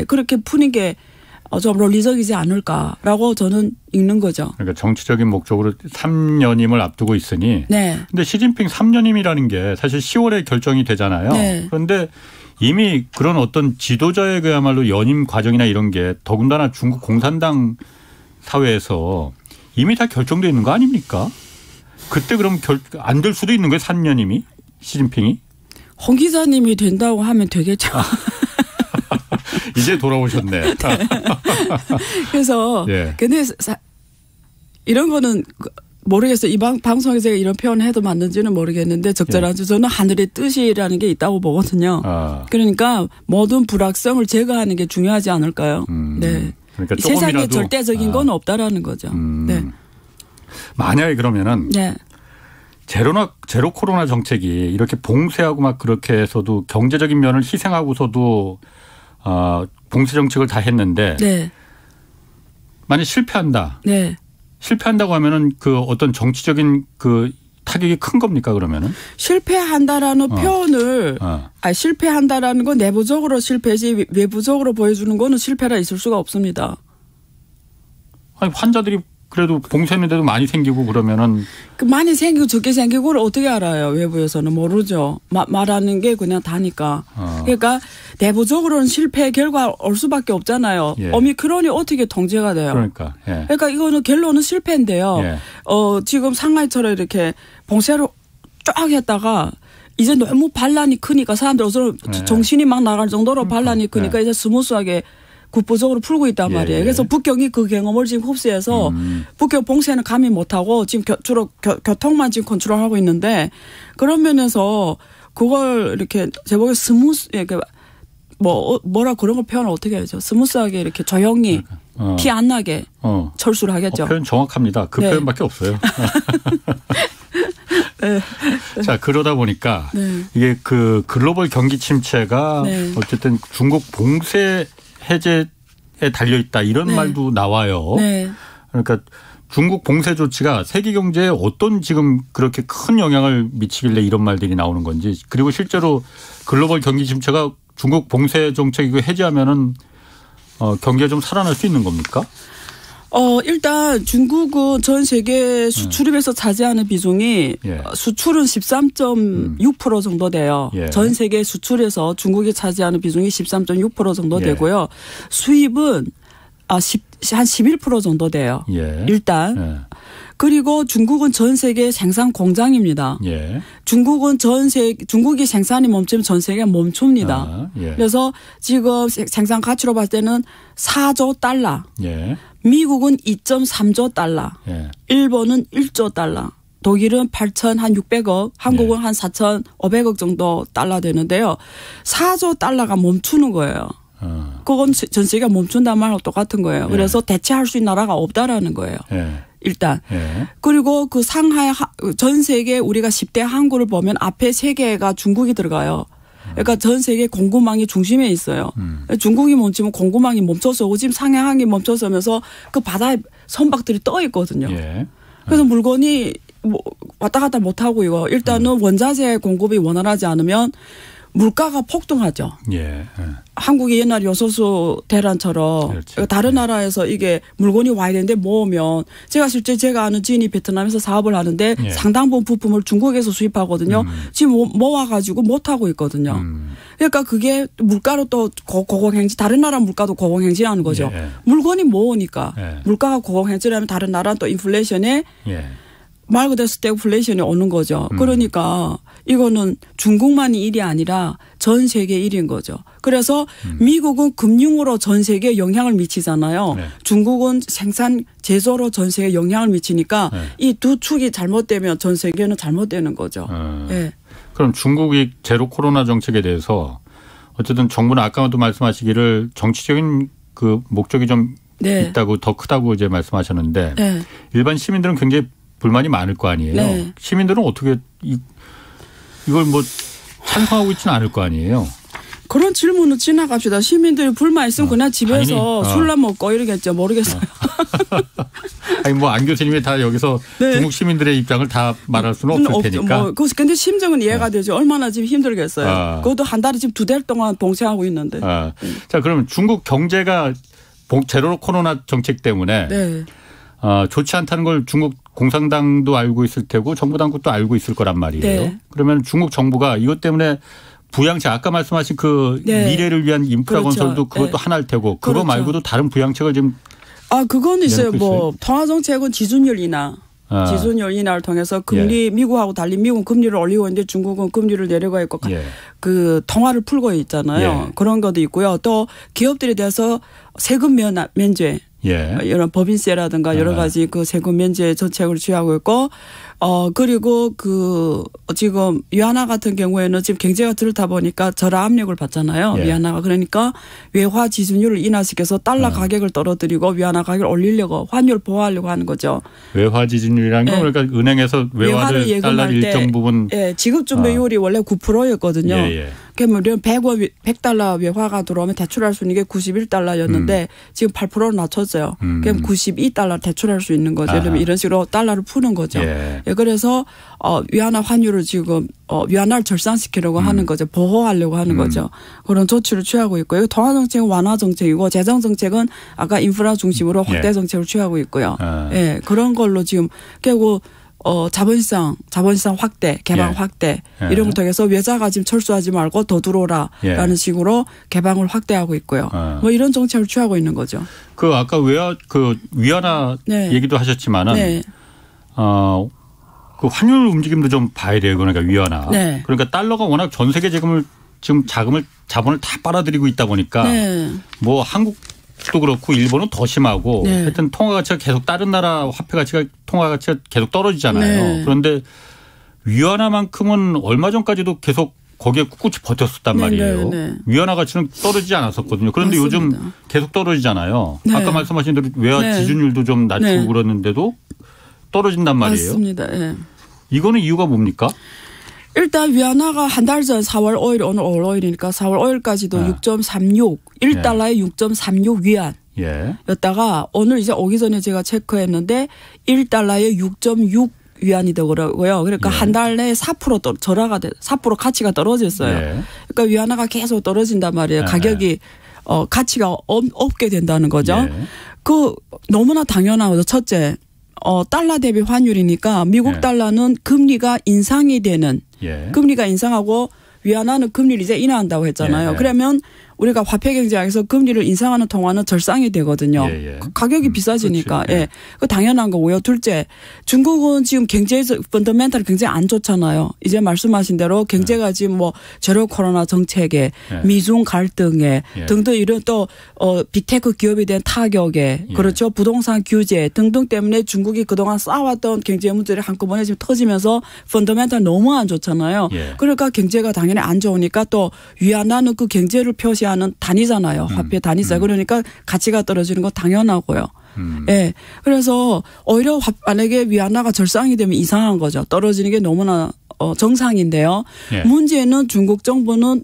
그렇게 푸는 게 좀 논리적이지 않을까라고 저는 읽는 거죠. 그러니까 정치적인 목적으로 3년임을 앞두고 있으니. 근데 시진핑 3년임이라는 게 사실 10월에 결정이 되잖아요. 그런데 이미 그런 어떤 지도자의 그야말로 연임 과정이나 이런 게 더군다나 중국 공산당 사회에서 이미 다 결정되어 있는 거 아닙니까? 그때 그럼 안 될 수도 있는 거예요, 3년임이? 시진핑이? 홍 기자님이 된다고 하면 되겠죠. 이제 돌아오셨네. 그래서 근데 이런 거는 모르겠어요. 이 방송에서 이런 표현을 해도 맞는지는 모르겠는데 적절한지 저는 하늘의 뜻이라는 게 있다고 보거든요. 그러니까 모든 불확성을 제거하는 게 중요하지 않을까요? 그러니까 세상에 절대적인 건 없다라는 거죠. 만약에 그러면은 제로 코로나 정책이 이렇게 봉쇄하고 막 그렇게 해서도 경제적인 면을 희생하고서도 봉쇄 정책을 다 했는데 만약 실패한다. 실패한다고 하면은 그 어떤 정치적인 그 타격이 큰 겁니까 그러면은? 실패한다라는 표현을 실패한다라는 건 내부적으로 실패지 외부적으로 보여주는 거는 실패라 있을 수가 없습니다. 아니 환자들이 그래도 봉쇄했는데도 많이 생기고 그러면은 많이 생기고 적게 생기고를 어떻게 알아요? 외부에서는 모르죠. 말하는 게 그냥 다니까. 그러니까 내부적으로는 실패 결과 올 수밖에 없잖아요. 예. 오미크론이 어떻게 통제가 돼요? 그러니까. 예. 그러니까 이거는 결론은 실패인데요. 예. 지금 상하이처럼 이렇게 봉쇄로 쫙 했다가 이제 너무 반란이 크니까 사람들 정신이 막 나갈 정도로 반란이 크니까 이제 스무스하게 국부적으로 풀고 있단 말이에요. 그래서 북경이 그 경험을 지금 흡수해서 북경 봉쇄는 감히 못하고 지금 주로 교통만 지금 컨트롤하고 있는데 그런 면에서 그걸 이렇게 제목에 스무스 이렇게 뭐라 그런 걸 표현을 어떻게 하죠? 스무스하게 이렇게 조용히 티 안 나게 철수를 하겠죠. 표현 정확합니다. 그 표현밖에 없어요. 네. 자 그러다 보니까 이게 그 글로벌 경기 침체가 어쨌든 중국 봉쇄 해제에 달려 있다 이런 말도 나와요. 그러니까 중국 봉쇄 조치가 세계 경제에 어떤 지금 그렇게 큰 영향을 미치길래 이런 말들이 나오는 건지 그리고 실제로 글로벌 경기 침체가 중국 봉쇄 정책이고 해제하면은 경기가 좀 살아날 수 있는 겁니까? 일단 중국은 전 세계 수출입에서 차지하는 비중이 수출은 13.6% 정도 돼요. 전 세계 수출에서 중국이 차지하는 비중이 13.6% 정도 되고요. 수입은 한 11% 정도 돼요. 일단. 그리고 중국은 전 세계 생산 공장입니다. 중국이 생산이 멈추면 전 세계가 멈춥니다. 그래서 지금 생산 가치로 봤을 때는 4조 달러. 미국은 2.3조 달러. 일본은 1조 달러. 독일은 8,600억, 한국은 한 4,500억 정도 달러 되는데요. 4조 달러가 멈추는 거예요. 그건 전 세계가 멈춘다는 말하고 똑같은 거예요. 그래서 대체할 수 있는 나라가 없다라는 거예요. 일단. 그리고 그 상하이 전 세계 우리가 10대 항구를 보면 앞에 3개가 중국이 들어가요. 그러니까 전 세계 공급망이 중심에 있어요. 중국이 멈추면 공급망이 멈춰서 지금 상하이항이 멈춰서면서 그 바다에 선박들이 떠 있거든요. 그래서 물건이 왔다 갔다 못하고 이거 일단은 원자재 공급이 원활하지 않으면 물가가 폭등하죠. 한국이 옛날 요소수 대란처럼 그렇지. 다른 나라에서 이게 물건이 와야 되는데 모으면 제가 아는 지인이 베트남에서 사업을 하는데 상당 부분 부품을 중국에서 수입하거든요. 지금 모아가지고 못하고 있거든요. 그러니까 그게 물가로 또 고공행진 다른 나라 물가도 고공행진하는 거죠. 물건이 모으니까 물가가 고공행진하면 다른 나라는 또 인플레이션에 말 그대로 스태그플레이션이 오는 거죠. 그러니까 이거는 중국만이 일이 아니라 전 세계 일인 거죠. 그래서 미국은 금융으로 전 세계에 영향을 미치잖아요. 중국은 생산 제조로 전 세계에 영향을 미치니까 이 두 축이 잘못되면 전 세계는 잘못되는 거죠. 그럼 중국이 제로 코로나 정책에 대해서 어쨌든 정부는 아까도 말씀하시기를 정치적인 그 목적이 좀 있다고 더 크다고 이제 말씀하셨는데 일반 시민들은 굉장히 불만이 많을 거 아니에요. 시민들은 어떻게 이걸 뭐 찬성하고 있지는 않을 거 아니에요. 그런 질문은 지나갑시다. 시민들이 불만 있으면 그냥 집에서 술만 먹고 이러겠죠. 모르겠어요. 아니 뭐 안 교수님이 다 여기서 중국 시민들의 입장을 다 말할 수는 없을 테니까. 근데 심정은 이해가 되죠. 얼마나 지금 힘들겠어요. 그것도 한 달에 지금 2달 동안 봉쇄하고 있는데. 자 그러면 중국 경제가 제로 코로나 정책 때문에 좋지 않다는 걸 중국 공산당도 알고 있을 테고 정부 당국도 알고 있을 거란 말이에요. 그러면 중국 정부가 이것 때문에 부양책 아까 말씀하신 그 미래를 위한 인프라 건설도 그것도 하나일 테고 그거 말고도 다른 부양책을 지금 그건 있어요. 뭐 통화정책은 지준율 인하. 지준율 인하를 통해서 금리 미국하고 달리 미국은 금리를 올리고 있는데 중국은 금리를 내려가 있고 그 통화를 풀고 있잖아요. 그런 것도 있고요. 또 기업들에 대해서 세금 면제. 이런 법인세라든가 여러 가지 그 세금 면제 정책을 취하고 있고 그리고 그 지금 위안화 같은 경우에는 지금 경제가 들다 보니까 절하 압력을 받잖아요. 위안화가 그러니까 외화 지준율을 인하시켜서 달러 가격을 떨어뜨리고 위안화 가격을 올리려고 환율 보호하려고 하는 거죠. 외화 지준율이라는 건 그러니까 은행에서 외화를 달러 일정 부분 지급 준비율이 원래 9%였거든요. 그러면 100달러 외화가 들어오면 대출할 수 있는 게 91달러였는데 지금 8% 낮췄어요. 그럼 92달러 대출할 수 있는 거죠. 그러면 이런 식으로 달러를 푸는 거죠. 예, 그래서 위안화 환율을 지금 위안화를 절상시키려고 하는 거죠. 보호하려고 하는 거죠. 그런 조치를 취하고 있고요. 통화 정책은 완화 정책이고 재정 정책은 아까 인프라 중심으로 확대 정책을 취하고 있고요. 예, 그런 걸로 지금 결국 자본시장 확대, 개방 확대 이런 걸 통해서 외자가 지금 철수하지 말고 더 들어오라라는 식으로 개방을 확대하고 있고요. 뭐 이런 정책을 취하고 있는 거죠. 그 아까 위안화 얘기도 하셨지만은 그 환율 움직임도 좀 봐야 돼요. 그러니까 위안화. 그러니까 달러가 워낙 전 세계 지금 자본을 다 빨아들이고 있다 보니까 뭐 한국도 그렇고 일본은 더 심하고 하여튼 통화 가치가 계속 다른 나라 화폐 가치가 통화 가치가 계속 떨어지잖아요. 그런데 위안화만큼은 얼마 전까지도 계속 거기에 꿋꿋이 버텼었단 말이에요. 위안화 가치는 떨어지지 않았었거든요. 그런데 맞습니다. 요즘 계속 떨어지잖아요. 아까 말씀하신 대로 외화 지준율도 좀 낮추고 그러는데도 떨어진단 말이에요. 맞습니다. 이거는 이유가 뭡니까? 일단 위안화가 한 달 전 4월 5일 오늘 5월 5일이니까 4월 5일까지도 6.36 1달러에 6.36 위안이었다가 오늘 이제 오기 전에 제가 체크했는데 1달러에 6.6 위안이 되더라고요. 그러니까 한 달 내에 4% 절하가 4% 가치가 떨어졌어요. 그러니까 위안화가 계속 떨어진단 말이에요. 가격이 가치가 없게 된다는 거죠. 그 너무나 당연한 거죠. 첫째. 달러 대비 환율이니까 미국 달러는 금리가 인상이 되는 금리가 인상하고 위안화는 금리를 이제 인하한다고 했잖아요. 그러면 우리가 화폐 경제학에서 금리를 인상하는 통화는 절상이 되거든요. 가격이 비싸지니까. 그 당연한 거고요. 둘째, 중국은 지금 경제에서 펀더멘탈이 굉장히 안 좋잖아요. 이제 말씀하신 대로 경제가 지금 뭐 제로 코로나 정책에 미중 갈등에 등등 이런 또 빅테크 기업에 대한 타격에 그렇죠. 부동산 규제 등등 때문에 중국이 그동안 쌓아왔던 경제 문제를 한꺼번에 지금 터지면서 펀더멘탈 너무 안 좋잖아요. 그러니까 경제가 당연히 안 좋으니까 또 위안화는 그 경제를 표시하는 단위잖아요. 화폐 단위자. 그러니까 가치가 떨어지는 건 당연하고요. 그래서 오히려 만약에 위안화가 절상이 되면 이상한 거죠. 떨어지는 게 너무나 정상인데요. 문제는 중국 정부는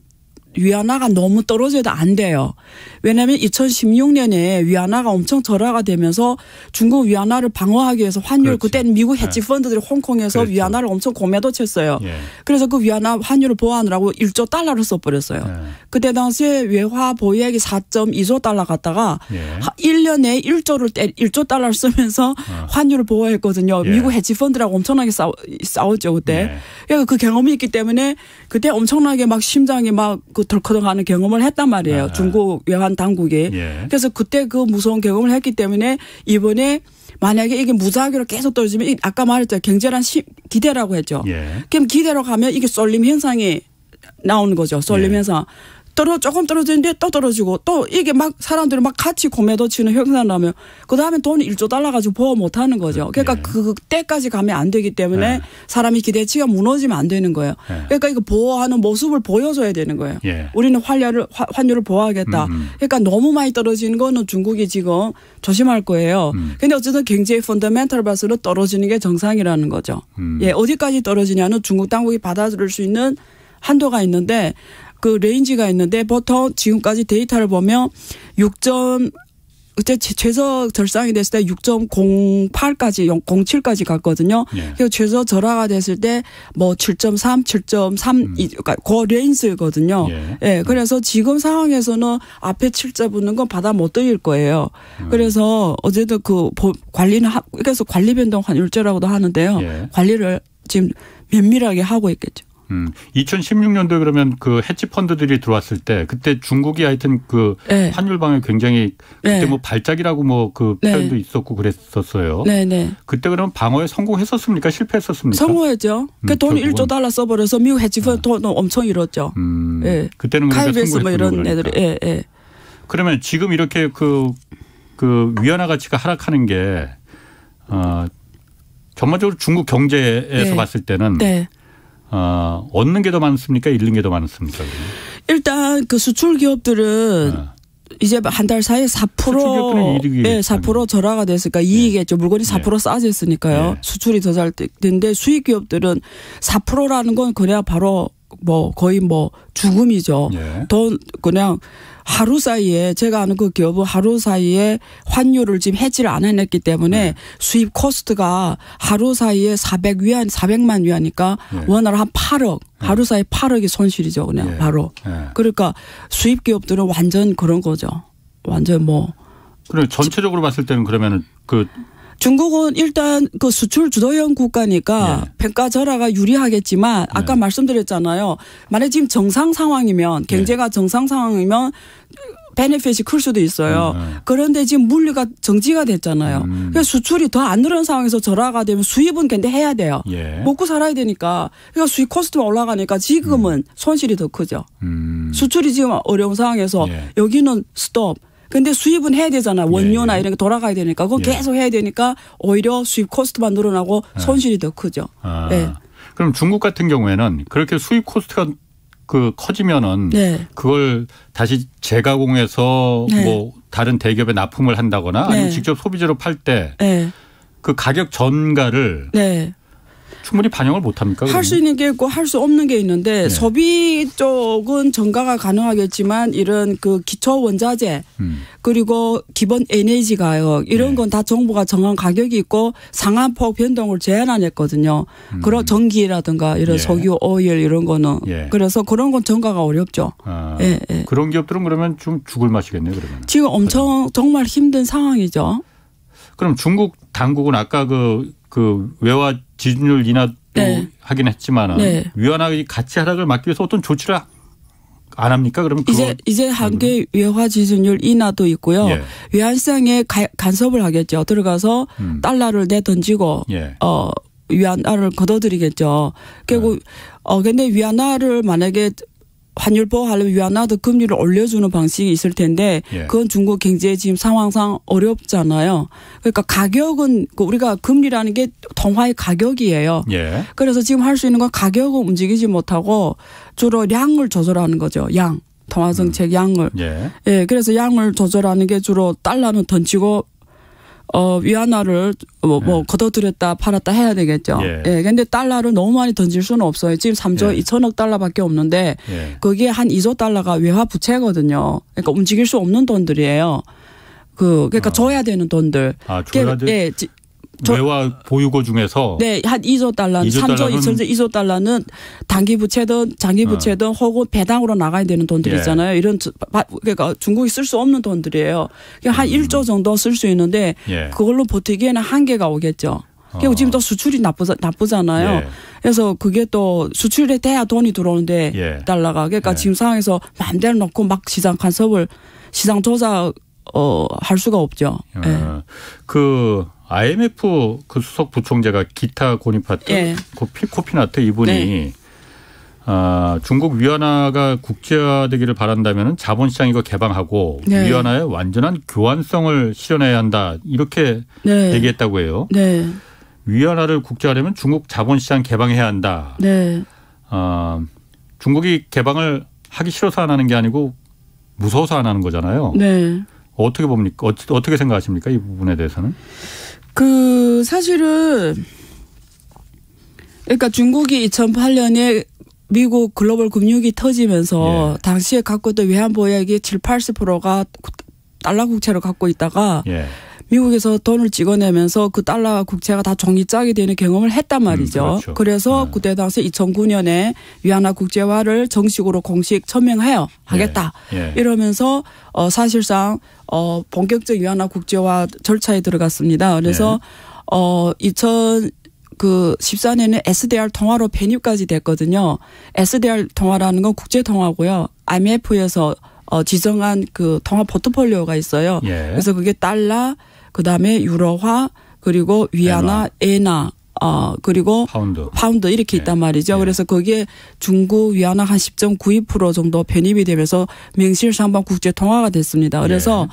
위안화가 너무 떨어져도 안 돼요. 왜냐하면 2016년에 위안화가 엄청 절하가 되면서 중국 위안화를 방어하기 위해서 환율 그때는 미국 헤지 펀드들이 홍콩에서 위안화를 엄청 고매도 쳤어요. 그래서 그 위안화 환율을 보호하느라고 1조 달러를 써버렸어요. 그때 당시에 외화 보유액이 4.2조 달러 갔다가 1년에 1조 달러를 쓰면서 환율을 보호했거든요. 미국 헤지 펀드라고 엄청나게 싸웠죠 그때. 그러니까 그 경험이 있기 때문에 그때 엄청나게 막 심장이 막 덜커덕하는 경험을 했단 말이에요. 중국 외환 당국이. 그래서 그때 그 무서운 경험을 했기 때문에 이번에 만약에 이게 무작위로 계속 떨어지면 아까 말했죠. 경제란 기대라고 했죠. 그럼 기대로 가면 이게 쏠림 현상이 나오는 거죠. 쏠림 현상. 조금 떨어지는데 또 떨어지고 또 이게 막 사람들이 막 같이 고매도 치는 현상 나면 그다음에 돈이 1조 달러 가지고 보호 못 하는 거죠. 그러니까 그때까지 가면 안 되기 때문에 사람이 기대치가 무너지면 안 되는 거예요. 그러니까 이거 보호하는 모습을 보여줘야 되는 거예요. 우리는 환율을 보호하겠다. 그러니까 너무 많이 떨어지는 거는 중국이 지금 조심할 거예요. 근데 어쨌든 경제의 펀더멘털 봐서는 떨어지는 게 정상이라는 거죠. 어디까지 떨어지냐는 중국 당국이 받아들일 수 있는 한도가 있는데 그 레인지가 있는데 보통 지금까지 데이터를 보면 그때 최저 절상이 됐을 때 6.08까지 07까지 갔거든요. 그리고 최저 절하가 됐을 때 뭐 7.3, 7.3 그러니까 그 레인지거든요. 그래서 지금 상황에서는 앞에 7자 붙는 건 받아 못 들일 거예요. 그래서 어쨌든 그 관리는 그래서 관리 변동 환율제라고도 하는데요. 관리를 지금 면밀하게 하고 있겠죠. 2016년도에 그러면 그 헤지 펀드들이 들어왔을 때 그때 중국이 하여튼 그 환율 방에 굉장히 그때 뭐 발작이라고 뭐 그 표현도 있었고 그랬었어요. 그때 그러면 방어에 성공했었습니까? 실패했었습니까? 성공했죠. 그 돈 1조 달러 써버려서 미국 헤지 펀드 돈 엄청 잃었죠. 그때는 그러니까 성공했군요. 뭐 이런 애들이. 그러면 지금 이렇게 그 위안화 가치가 하락하는 게 전반적으로 중국 경제에서 봤을 때는 얻는 게 더 많습니까? 잃는 게 더 많습니까? 일단 그 수출 기업들은 이제 한 달 사이에 4% 절하가 됐으니까 이익이겠죠. 물건이 4% 싸졌으니까요. 수출이 더 잘 되는데 수입 기업들은 4%라는 건 그래야 바로 뭐 거의 뭐 죽음이죠. 예. 돈 그냥 하루 사이에 제가 아는 그 기업은 하루 사이에 환율을 지금 해지를 안 해냈기 때문에 수입 코스트가 하루 사이에 400만 위안이니까 원화로 한 8억 하루 사이에 8억이 손실이죠. 그냥 바로. 그러니까 수입 기업들은 완전 그런 거죠. 완전 뭐. 그럼 전체적으로 봤을 때는 그러면은 그 중국은 일단 그 수출 주도형 국가니까 평가 절하가 유리하겠지만 아까 말씀드렸잖아요. 만약 지금 정상 상황이면 경제가 정상 상황이면 베네핏이 클 수도 있어요. 그런데 지금 물리가 정지가 됐잖아요. 그러니까 수출이 더 안 늘어난 상황에서 절하가 되면 수입은 근데 해야 돼요. 먹고 살아야 되니까. 그러니까 수입 코스트가 올라가니까 지금은 손실이 더 크죠. 수출이 지금 어려운 상황에서 여기는 스톱. 근데 수입은 해야 되잖아요. 원료나 이런 게 돌아가야 되니까. 그거 계속 해야 되니까 오히려 수입 코스트만 늘어나고 손실이 더 크죠. 그럼 중국 같은 경우에는 그렇게 수입 코스트가 그 커지면은 그걸 다시 재가공해서 뭐 다른 대기업에 납품을 한다거나 아니면 직접 소비재로 팔 때 그 가격 전가를 충분히 반영을 못합니까? 할 수 있는 게 있고 할 수 없는 게 있는데 소비 쪽은 전가가 가능하겠지만 이런 그 기초 원자재 그리고 기본 에너지 가격 이런 건 다 정부가 정한 가격이 있고 상한폭 변동을 제한 안 했거든요. 그런 전기라든가 이런 석유, 오일 이런 거는. 그래서 그런 건 전가가 어렵죠. 그런 기업들은 그러면 좀 죽을 맛이겠네요. 그러면. 지금 엄청 정말 힘든 상황이죠. 그럼 중국 당국은 아까 그 외화 지준율 인하도 하긴 했지만은 위안화 가치 하락을 막기 위해서 어떤 조치를 안 합니까? 그러면 이제 한계 외화 지준율 인하도 있고요. 외환시장에 간섭을 하겠죠. 들어가서 달러를 내던지고 위안화를 걷어들이겠죠. 결국 근데 위안화를 만약에 환율 보호하려면 위안화도 금리를 올려주는 방식이 있을 텐데 그건 중국 경제 지금 상황상 어렵잖아요. 그러니까 가격은 우리가 금리라는 게 통화의 가격이에요. 그래서 지금 할 수 있는 건 가격은 움직이지 못하고 주로 양을 조절하는 거죠. 양. 통화 정책 양을. 그래서 양을 조절하는 게 주로 달러는 던지고 위안화를 뭐 걷어들였다 팔았다 해야 되겠죠. 근데 달러를 너무 많이 던질 수는 없어요. 지금 3조 2천억 달러밖에 없는데 거기에 한 2조 달러가 외화 부채거든요. 그러니까 움직일 수 없는 돈들이에요. 그러니까 줘야 되는 돈들. 줘야 돼? 외화 보유고 중에서 한 2조 달러는 3조 2조 달러는 단기 부채든 장기 부채든 혹은 배당으로 나가야 되는 돈들이 있잖아요. 이런 그러니까 중국이 쓸 수 없는 돈들이에요. 한 1조 정도 쓸 수 있는데 그걸로 버티기에는 한계가 오겠죠. 그리고 지금 또 수출이 나쁘잖아요. 그래서 그게 또 수출에 돼야 돈이 들어오는데 달러가 그러니까 지금 상황에서 마음대로 놓고 막 시장 간섭을 시장 조작 할 수가 없죠. 그 IMF 그 수석 부총재가 기타 고니파트 코피나트 이분이 중국 위안화가 국제화되기를 바란다면 자본시장 이거 개방하고 위안화의 완전한 교환성을 실현해야 한다 이렇게 얘기했다고 해요. 위안화를 국제화하려면 중국 자본시장 개방해야 한다. 중국이 개방을 하기 싫어서 안 하는 게 아니고 무서워서 안 하는 거잖아요. 어떻게 봅니까? 어떻게 생각하십니까? 이 부분에 대해서는? 사실은 그러니까 중국이 2008년에 미국 글로벌 금융위기 터지면서 당시에 갖고 있던 외환 보유액이 70-80%가 달러 국채를 갖고 있다가 미국에서 돈을 찍어내면서 그 달러 국채가 다 종이짝이 되는 경험을 했단 말이죠. 그래서 그때 당시 2009년에 위안화 국제화를 정식으로 공식 하겠다. 이러면서 사실상 본격적 위안화 국제화 절차에 들어갔습니다. 그래서 2014년에 SDR 통화로 편입까지 됐거든요. SDR 통화라는 건 국제 통화고요. IMF에서 지정한 그 통화 포트폴리오가 있어요. 그래서 그게 달러, 그다음에 유로화, 그리고 위안화, 엔화, 그리고 파운드 이렇게 있단 말이죠. 그래서 거기에 중국 위안화 한 10.92% 정도 편입이 되면서 명실상부한 국제 통화가 됐습니다. 그래서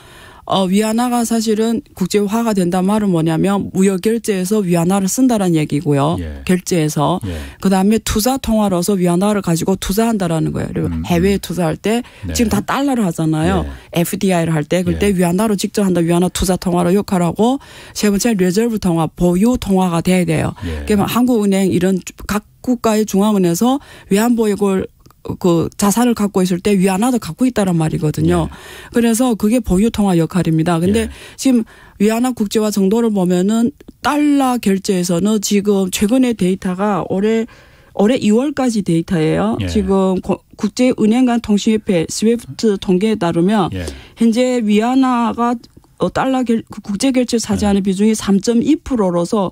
위안화가 사실은 국제화가 된다는 말은 뭐냐면 무역 결제에서 위안화를 쓴다라는 얘기고요. 예. 결제에서. 예. 그다음에 투자 통화로서 위안화를 가지고 투자한다라는 거예요. 그리고 해외에 투자할 때 네. 지금 다 달러를 하잖아요. 예. FDI를 할 때 그때 위안화로 직접 한다. 위안화 투자 통화로 역할하고 세 번째 리저브 통화, 보유 통화가 돼야 돼요. 예. 그러면 한국은행 이런 각 국가의 중앙은행에서 외환보유고를 그 자산을 갖고 있을 때 위안화도 갖고 있다란 말이거든요. 예. 그래서 그게 보유통화 역할입니다. 근데 예. 지금 위안화 국제화 정도를 보면은 달러 결제에서는 지금 최근의 데이터가 올해 2월까지 데이터예요. 예. 지금 국제은행 간 통신협회 스위프트 통계에 따르면 예. 현재 위안화가 달러 국제 결제 차지하는 비중이 3.2%로서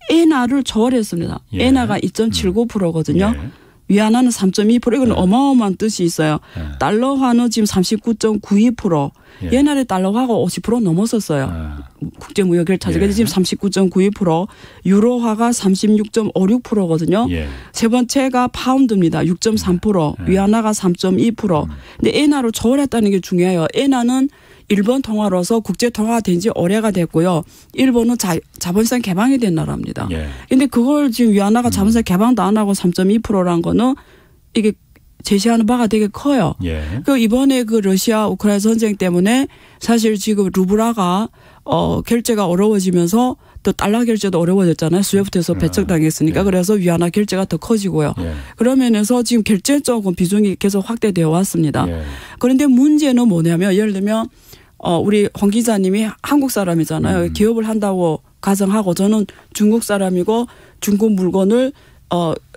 엔화를 초월했습니다. 예. 엔화가 2.79%거든요. 예. 위안화는 3.2%. 이건 어마어마한 뜻이 있어요. 달러화는 지금 39.92%. 옛날에 달러화가 50% 넘었었어요. 국제무역결제차지. 그래서 지금 39.92%. 유로화가 36.56%거든요. 세 번째가 파운드입니다. 6.3%. 위안화가 3.2%. 근데 엔화로 초월했다는 게 중요해요. 엔화는 일본 통화로서 국제 통화된 지 오래가 됐고요. 일본은 자본시장 개방이 된 나라입니다. 그런데 그걸 지금 위안화가 자본시장 개방도 안 하고 3.2%라는 거는 이게 제시하는 바가 되게 커요. 그 이번에 그 러시아 우크라이나 전쟁 때문에 사실 지금 루블화가 결제가 어려워지면서 또 달러 결제도 어려워졌잖아요. 스위프트에서 배척당했으니까. 그래서 위안화 결제가 더 커지고요. 그런 면에서 지금 결제 쪽은 비중이 계속 확대되어 왔습니다. 그런데 문제는 뭐냐면 예를 들면 우리 황 기자님이 한국 사람이잖아요. 기업을 한다고 가정하고 저는 중국 사람이고 중국 물건을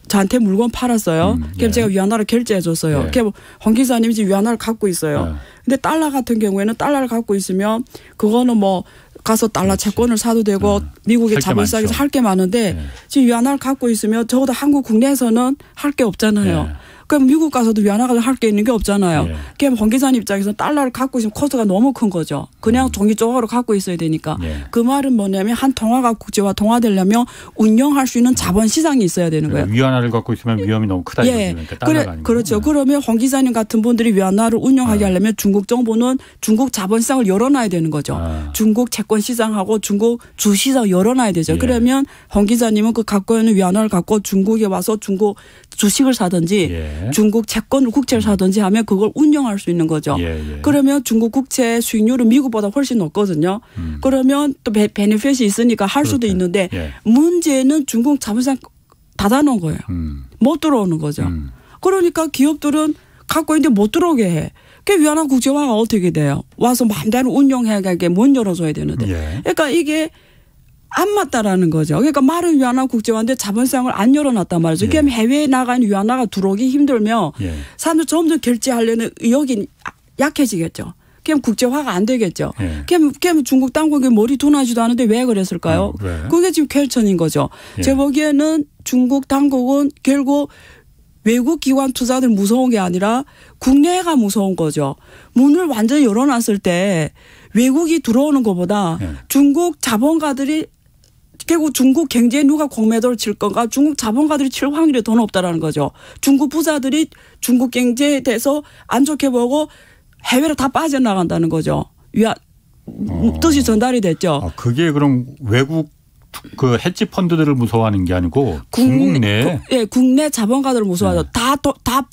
저한테 물건 팔았어요. 그럼 제가 위안화를 결제해 줬어요. 그럼 황 기자님이 지금 위안화를 갖고 있어요. 근데 달러 같은 경우에는 달러를 갖고 있으면 그거는 뭐 가서 달러 채권을 사도 되고 미국의 자본시장에서 할 게 많은데 지금 위안화를 갖고 있으면 적어도 한국 국내에서는 할 게 없잖아요. 그럼 미국 가서도 위안화가 할 게 있는 게 없잖아요. 그럼 황 기자님 입장에서 달러를 갖고 있으면 코스트가 너무 큰 거죠. 그냥 종이 조각으로 갖고 있어야 되니까. 그 말은 뭐냐면 한 통화가 국제화 통화되려면 운영할 수 있는 자본시장이 있어야 되는 거예요. 위안화를 갖고 있으면 위험이 너무 크다. 그렇죠. 그러면 황 기자님 같은 분들이 위안화를 운영하게 하려면 중국 정부는 중국 자본시장을 열어놔야 되는 거죠. 중국 채권시장하고 중국 주시장 열어놔야 되죠. 그러면 황 기자님은 그 갖고 있는 위안화를 갖고 중국에 와서 중국 주식을 사든지 중국 채권을 국채를 사든지 하면 그걸 운영할 수 있는 거죠. 그러면 중국 국채 수익률은 미국보다 훨씬 높거든요. 그러면 또 베네핏이 있으니까 할 수도 있는데 문제는 중국 자본시장 닫아놓은 거예요. 못 들어오는 거죠. 그러니까 기업들은 갖고 있는데 못 들어오게 해. 그 위안화 국제화가 어떻게 돼요? 와서 마음대로 운영해가게 문 열어줘야 되는데. 그러니까 이게 안 맞다라는 거죠. 그러니까 말은 위안화 국제화인데 자본시장을 안 열어놨단 말이죠. 그럼 해외에 나간 위안화가 들어오기 힘들면 사람들 점점 결제하려는 의욕이 약해지겠죠. 그럼 국제화가 안 되겠죠. 그럼 중국 당국이 머리 둔하지도 않은데 왜 그랬을까요? 그게 지금 퀘스천인 거죠. 제 보기에는 중국 당국은 결국 외국 기관 투자들 무서운 게 아니라 국내가 무서운 거죠. 문을 완전히 열어놨을 때 외국이 들어오는 것보다 중국 자본가들이 결국 중국 경제에 누가 공매도를 칠 건가? 중국 자본가들이 칠 확률이 더 높다라는 거죠. 중국 부자들이 중국 경제에 대해서 안 좋게 보고 해외로 다 빠져나간다는 거죠. 뜻이 전달이 됐죠. 그게 그럼 외국 그 헤지 펀드들을 무서워하는 게 아니고 중국 내 국내 자본가들을 무서워하죠. 다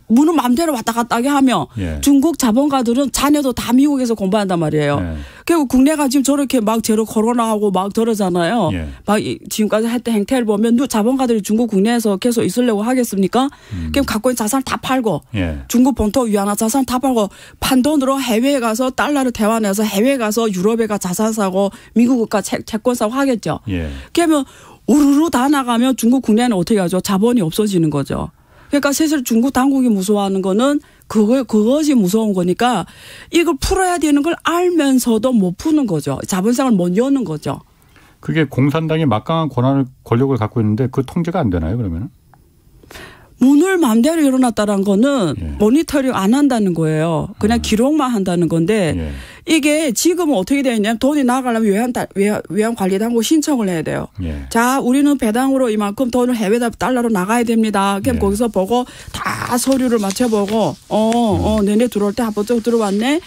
문을 마음대로 왔다 갔다 하게 하면 중국 자본가들은 자녀도 다 미국에서 공부한단 말이에요. 결국 국내가 지금 저렇게 막 제로 코로나하고 막 저러잖아요. 막 지금까지 했던 행태를 보면 자본가들이 중국 국내에서 계속 있으려고 하겠습니까? 그럼 갖고 있는 자산을 다 팔고 중국 본토 위안화 자산 다 팔고 판 돈으로 해외에 가서 달러를 대환해서 해외에 가서 유럽에 가 자산 사고 미국과 채권 사고 하겠죠. 그러면 우르르 다 나가면 중국 국내는 어떻게 하죠? 자본이 없어지는 거죠. 그러니까 사실 중국 당국이 무서워하는 거는 그것이 무서운 거니까 이걸 풀어야 되는 걸 알면서도 못 푸는 거죠. 자본시장을 못 여는 거죠. 그게 공산당이 막강한 권력을 갖고 있는데 그 통제가 안 되나요, 그러면? 문을 마음대로 열어놨다는 거는 모니터링 안 한다는 거예요. 그냥 기록만 한다는 건데 이게 지금은 어떻게 되어 있냐면 돈이 나가려면 외환관리당국 신청을 해야 돼요. 예. 자, 우리는 배당으로 이만큼 돈을 해외다 달러로 나가야 됩니다. 그럼 거기서 보고 다 서류를 맞춰보고 내내 들어올 때 한 번쯤 들어왔네.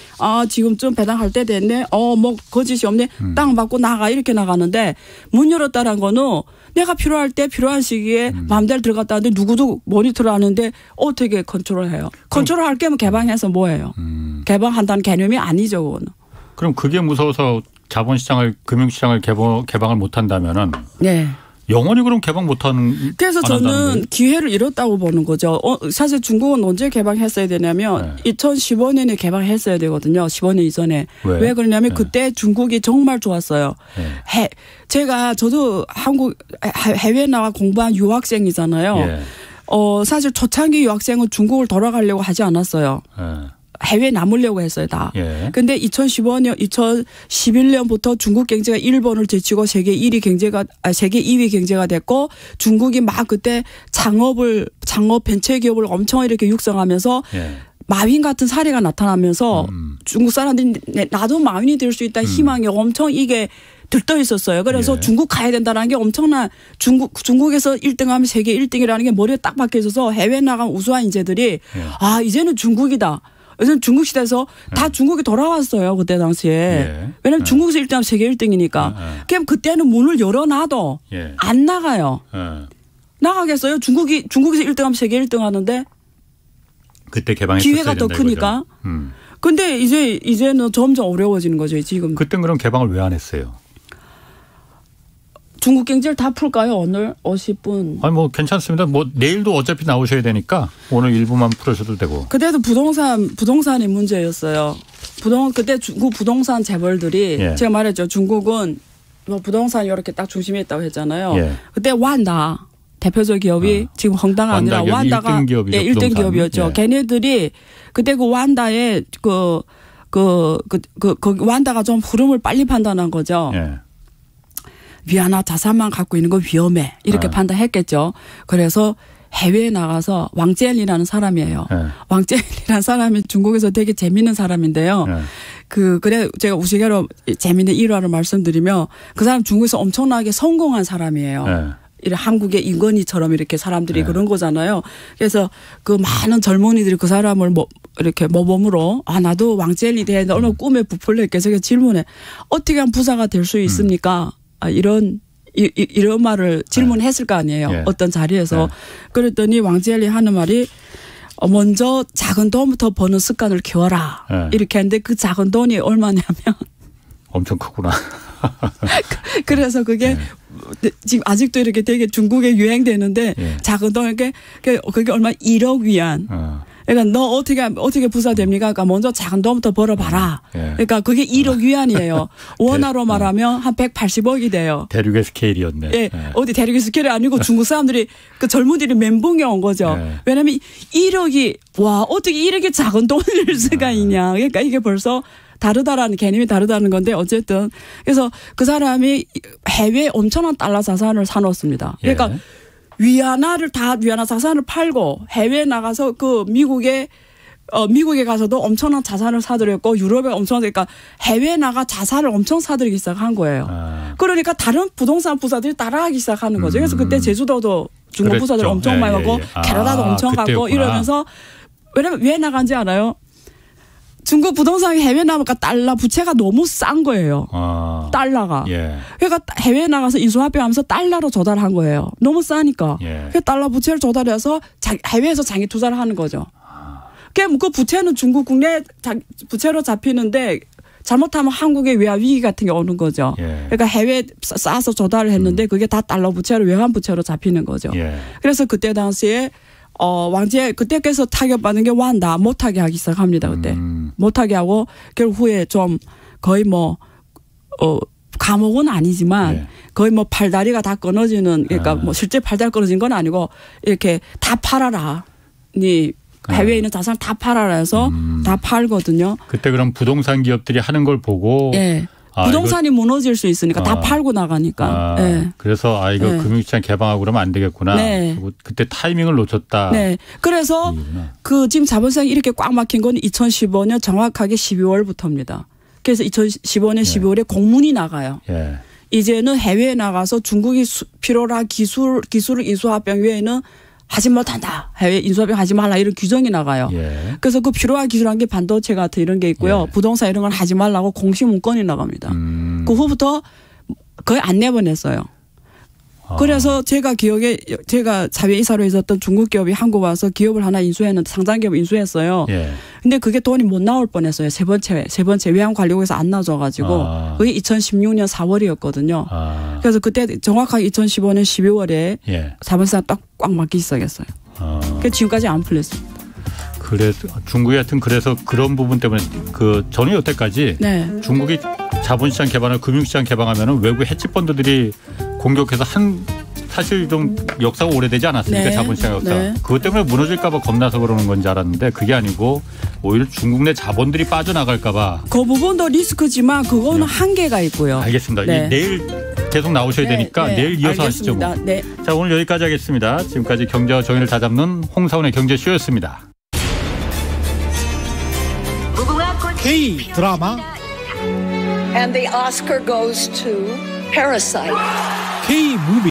지금쯤 배당할 때 됐네. 뭐 거짓이 없네. 땅 받고 나가 이렇게 나가는데 문 열었다는 거는 내가 필요할 때 필요한 시기에 마음대로 들어갔다 하는데 누구도 모니터를 하는데 어떻게 컨트롤해요. 컨트롤할 게면 개방해서 뭐예요. 개방한다는 개념이 아니죠. 그거는. 그럼 그게 무서워서 자본시장을 금융시장을 개방을 못한다면은 네. 영원히 그럼 개방 못하는. 그래서 저는 기회를 잃었다고 보는 거죠. 사실 중국은 언제 개방했어야 되냐면 네. 2015년에 개방했어야 되거든요. 15년 이전에. 왜 그러냐면 네. 그때 중국이 정말 좋았어요. 네. 저도 해외 나가 공부한 유학생이잖아요. 네. 사실 초창기 유학생은 중국을 돌아가려고 하지 않았어요. 네. 해외에 남으려고 했어요, 다. 예. 근데 2011년부터 중국 경제가 일본을 제치고 세계 2위 경제가 됐고 중국이 막 그때 창업 벤처기업을 엄청 이렇게 육성하면서 예. 마윈 같은 사례가 나타나면서 중국 사람들이 나도 마윈이 될 수 있다 희망이 엄청 이게 들떠 있었어요. 그래서 예. 중국 가야 된다는 게 엄청난 중국에서 1등하면 세계 1등이라는 게 머리에 딱 박혀 있어서 해외 나간 우수한 인재들이 예. 이제는 중국이다. 그래서 중국 시대에서 다 중국에 돌아왔어요. 그때 당시에. 예. 왜냐하면 중국에서 1등하면 세계 1등이니까. 그럼 그때는 문을 열어놔도 예. 안 나가요. 나가겠어요? 중국에서 1등하면 세계 1등 하는데. 그때 개방했었어야 기회가 더 크니까. 근데 이제는 점점 어려워지는 거죠. 지금. 그땐 그럼 개방을 왜 안 했어요? 중국 경제를 다 풀까요? 오늘 50분. 아니 뭐 괜찮습니다. 뭐 내일도 어차피 나오셔야 되니까 오늘 일부만 풀으셔도 되고. 그때도 부동산이 문제였어요. 그때 중국 부동산 재벌들이 예. 제가 말했죠. 중국은 뭐 부동산 이렇게 딱 중심에 있다고 했잖아요. 예. 그때 완다 대표적 기업이 지금 헝다가 아니라 완다가 1등 기업이었죠. 예. 걔네들이 그때 그 완다의 완다가 좀 흐름을 빨리 판단한 거죠. 예. 위안화 자산만 갖고 있는 건 위험해. 이렇게 판단했겠죠. 그래서 해외에 나가서 왕젤리라는 사람이에요. 왕젤리라는 사람이 중국에서 되게 재밌는 사람인데요. 그래 제가 우스개로 재밌는 일화를 말씀드리면 그 사람 중국에서 엄청나게 성공한 사람이에요. 한국의 임건희처럼 이렇게 사람들이 그런 거잖아요. 그래서 그 많은 젊은이들이 그 사람을 이렇게 모범으로 나도 왕젤리 돼. 얼마나 꿈에 부풀려 계속 질문해. 어떻게 하면 부자가 될 수 있습니까? 이런 말을 질문했을 거 아니에요. 예. 어떤 자리에서. 그랬더니 왕젤리 하는 말이 먼저 작은 돈부터 버는 습관을 키워라. 이렇게 했는데 그 작은 돈이 얼마냐면. 엄청 크구나. 그래서 그게 지금 아직도 이렇게 되게 중국에 유행되는데 작은 돈 그게 얼마 1억 위안. 그러니까 너 어떻게 부자 됩니까? 그러니까 먼저 작은 돈부터 벌어봐라. 그러니까 그게 1억 위안이에요. 원화로 말하면 한 180억이 돼요. 대륙의 스케일이었네. 예, 어디 대륙의 스케일이 아니고 중국 사람들이 그 젊은이들이 멘붕이 온 거죠. 왜냐하면 1억이 어떻게 1억이 작은 돈일 수가 있냐. 그러니까 이게 벌써 다르다라는 개념이 다르다는 건데 어쨌든 그래서 그 사람이 해외에 엄청난 달러 자산을 사놓습니다. 그러니까 위안화 자산을 팔고 해외에 나가서 그 미국에 가서도 엄청난 자산을 사들였고 유럽에 그러니까 해외에 나가 자산을 엄청 사들이기 시작한 거예요. 그러니까 다른 부동산 부자들이 따라하기 시작하는 거죠. 그래서 그때 제주도도 중국 그랬죠. 부자들 엄청 많이 가고 캐나다도 엄청 가고 이러면서 왜냐면 왜 나간지 알아요? 중국 부동산이 해외 나가니까 달러 부채가 너무 싼 거예요. 달러가. 그러니까 해외에 나가서 인수합병하면서 달러로 조달한 거예요. 너무 싸니까. 그래서 달러 부채를 조달해서 해외에서 장기 투자를 하는 거죠. 그 부채는 중국 국내 부채로 잡히는데 잘못하면 한국의 외환 위기 같은 게 오는 거죠. 그러니까 해외에 싸서 조달을 했는데 그게 다 달러 부채로 외환 부채로 잡히는 거죠. 그래서 그때 당시에 왕제 그때께서 타격받는 게 완다 못하게 하기 시작합니다. 그때 못하게 하고 결국 후에 좀 거의 감옥은 아니지만 거의 팔다리가 다 끊어지는 그러니까 실제 팔다리 끊어진 건 아니고 이렇게 다 팔아라. 니 해외에 있는 자산을 다 팔아라 해서 다 팔거든요. 그때 그럼 부동산 기업들이 하는 걸 보고 부동산이 무너질 수 있으니까 다 팔고 나가니까. 그래서 이거 금융시장 개방하고 그러면 안 되겠구나. 그때 타이밍을 놓쳤다. 그래서 지금 자본시장이 이렇게 꽉 막힌 건 2015년 정확하게 12월부터입니다. 그래서 2015년 12월에 공문이 나가요. 이제는 해외에 나가서 중국이 필요한 기술을 인수합병 외에는 하지 못한다. 해외 인수합병 하지 말라 이런 규정이 나가요. 그래서 그 필요한 기술한 게 반도체 같은 이런 게 있고요. 부동산 이런 건 하지 말라고 공식 문건이 나갑니다. 그 후부터 거의 안 내보냈어요. 그래서 제가 기억에 제가 사회이사로 있었던 중국 기업이 한국 와서 기업을 하나 인수했는데 상장 기업을 인수했어요. 근데 그게 돈이 못 나올 뻔했어요. 세 번째 외환관리국에서 안 나줘가지고 그게 2016년 4월이었거든요. 그래서 그때 정확하게 2015년 12월에 자본시장 꽉 막기 시작했어요. 그래서 지금까지 안 풀렸습니다. 그래서 중국이 하여튼 그래서 그런 부분 때문에 저는 여태까지 중국이 자본시장 개방을 금융시장 개방하면은 외국 해치펀드들이 공격해서 사실 좀 역사가 오래되지 않았습니까? 자본시장 역사. 그것 때문에 무너질까 봐 겁나서 그러는 건지 알았는데 그게 아니고 오히려 중국 내 자본들이 빠져나갈까 봐. 그 부분도 리스크지만 그거는 한계가 있고요. 알겠습니다. 내일 계속 나오셔야 되니까 내일 이어서 하시죠. 뭐. 자, 오늘 여기까지 하겠습니다. 지금까지 경제와 정의를 다잡는 홍사훈의 경제쇼였습니다. K 드라마 And the Oscar goes to Parasite. K 무비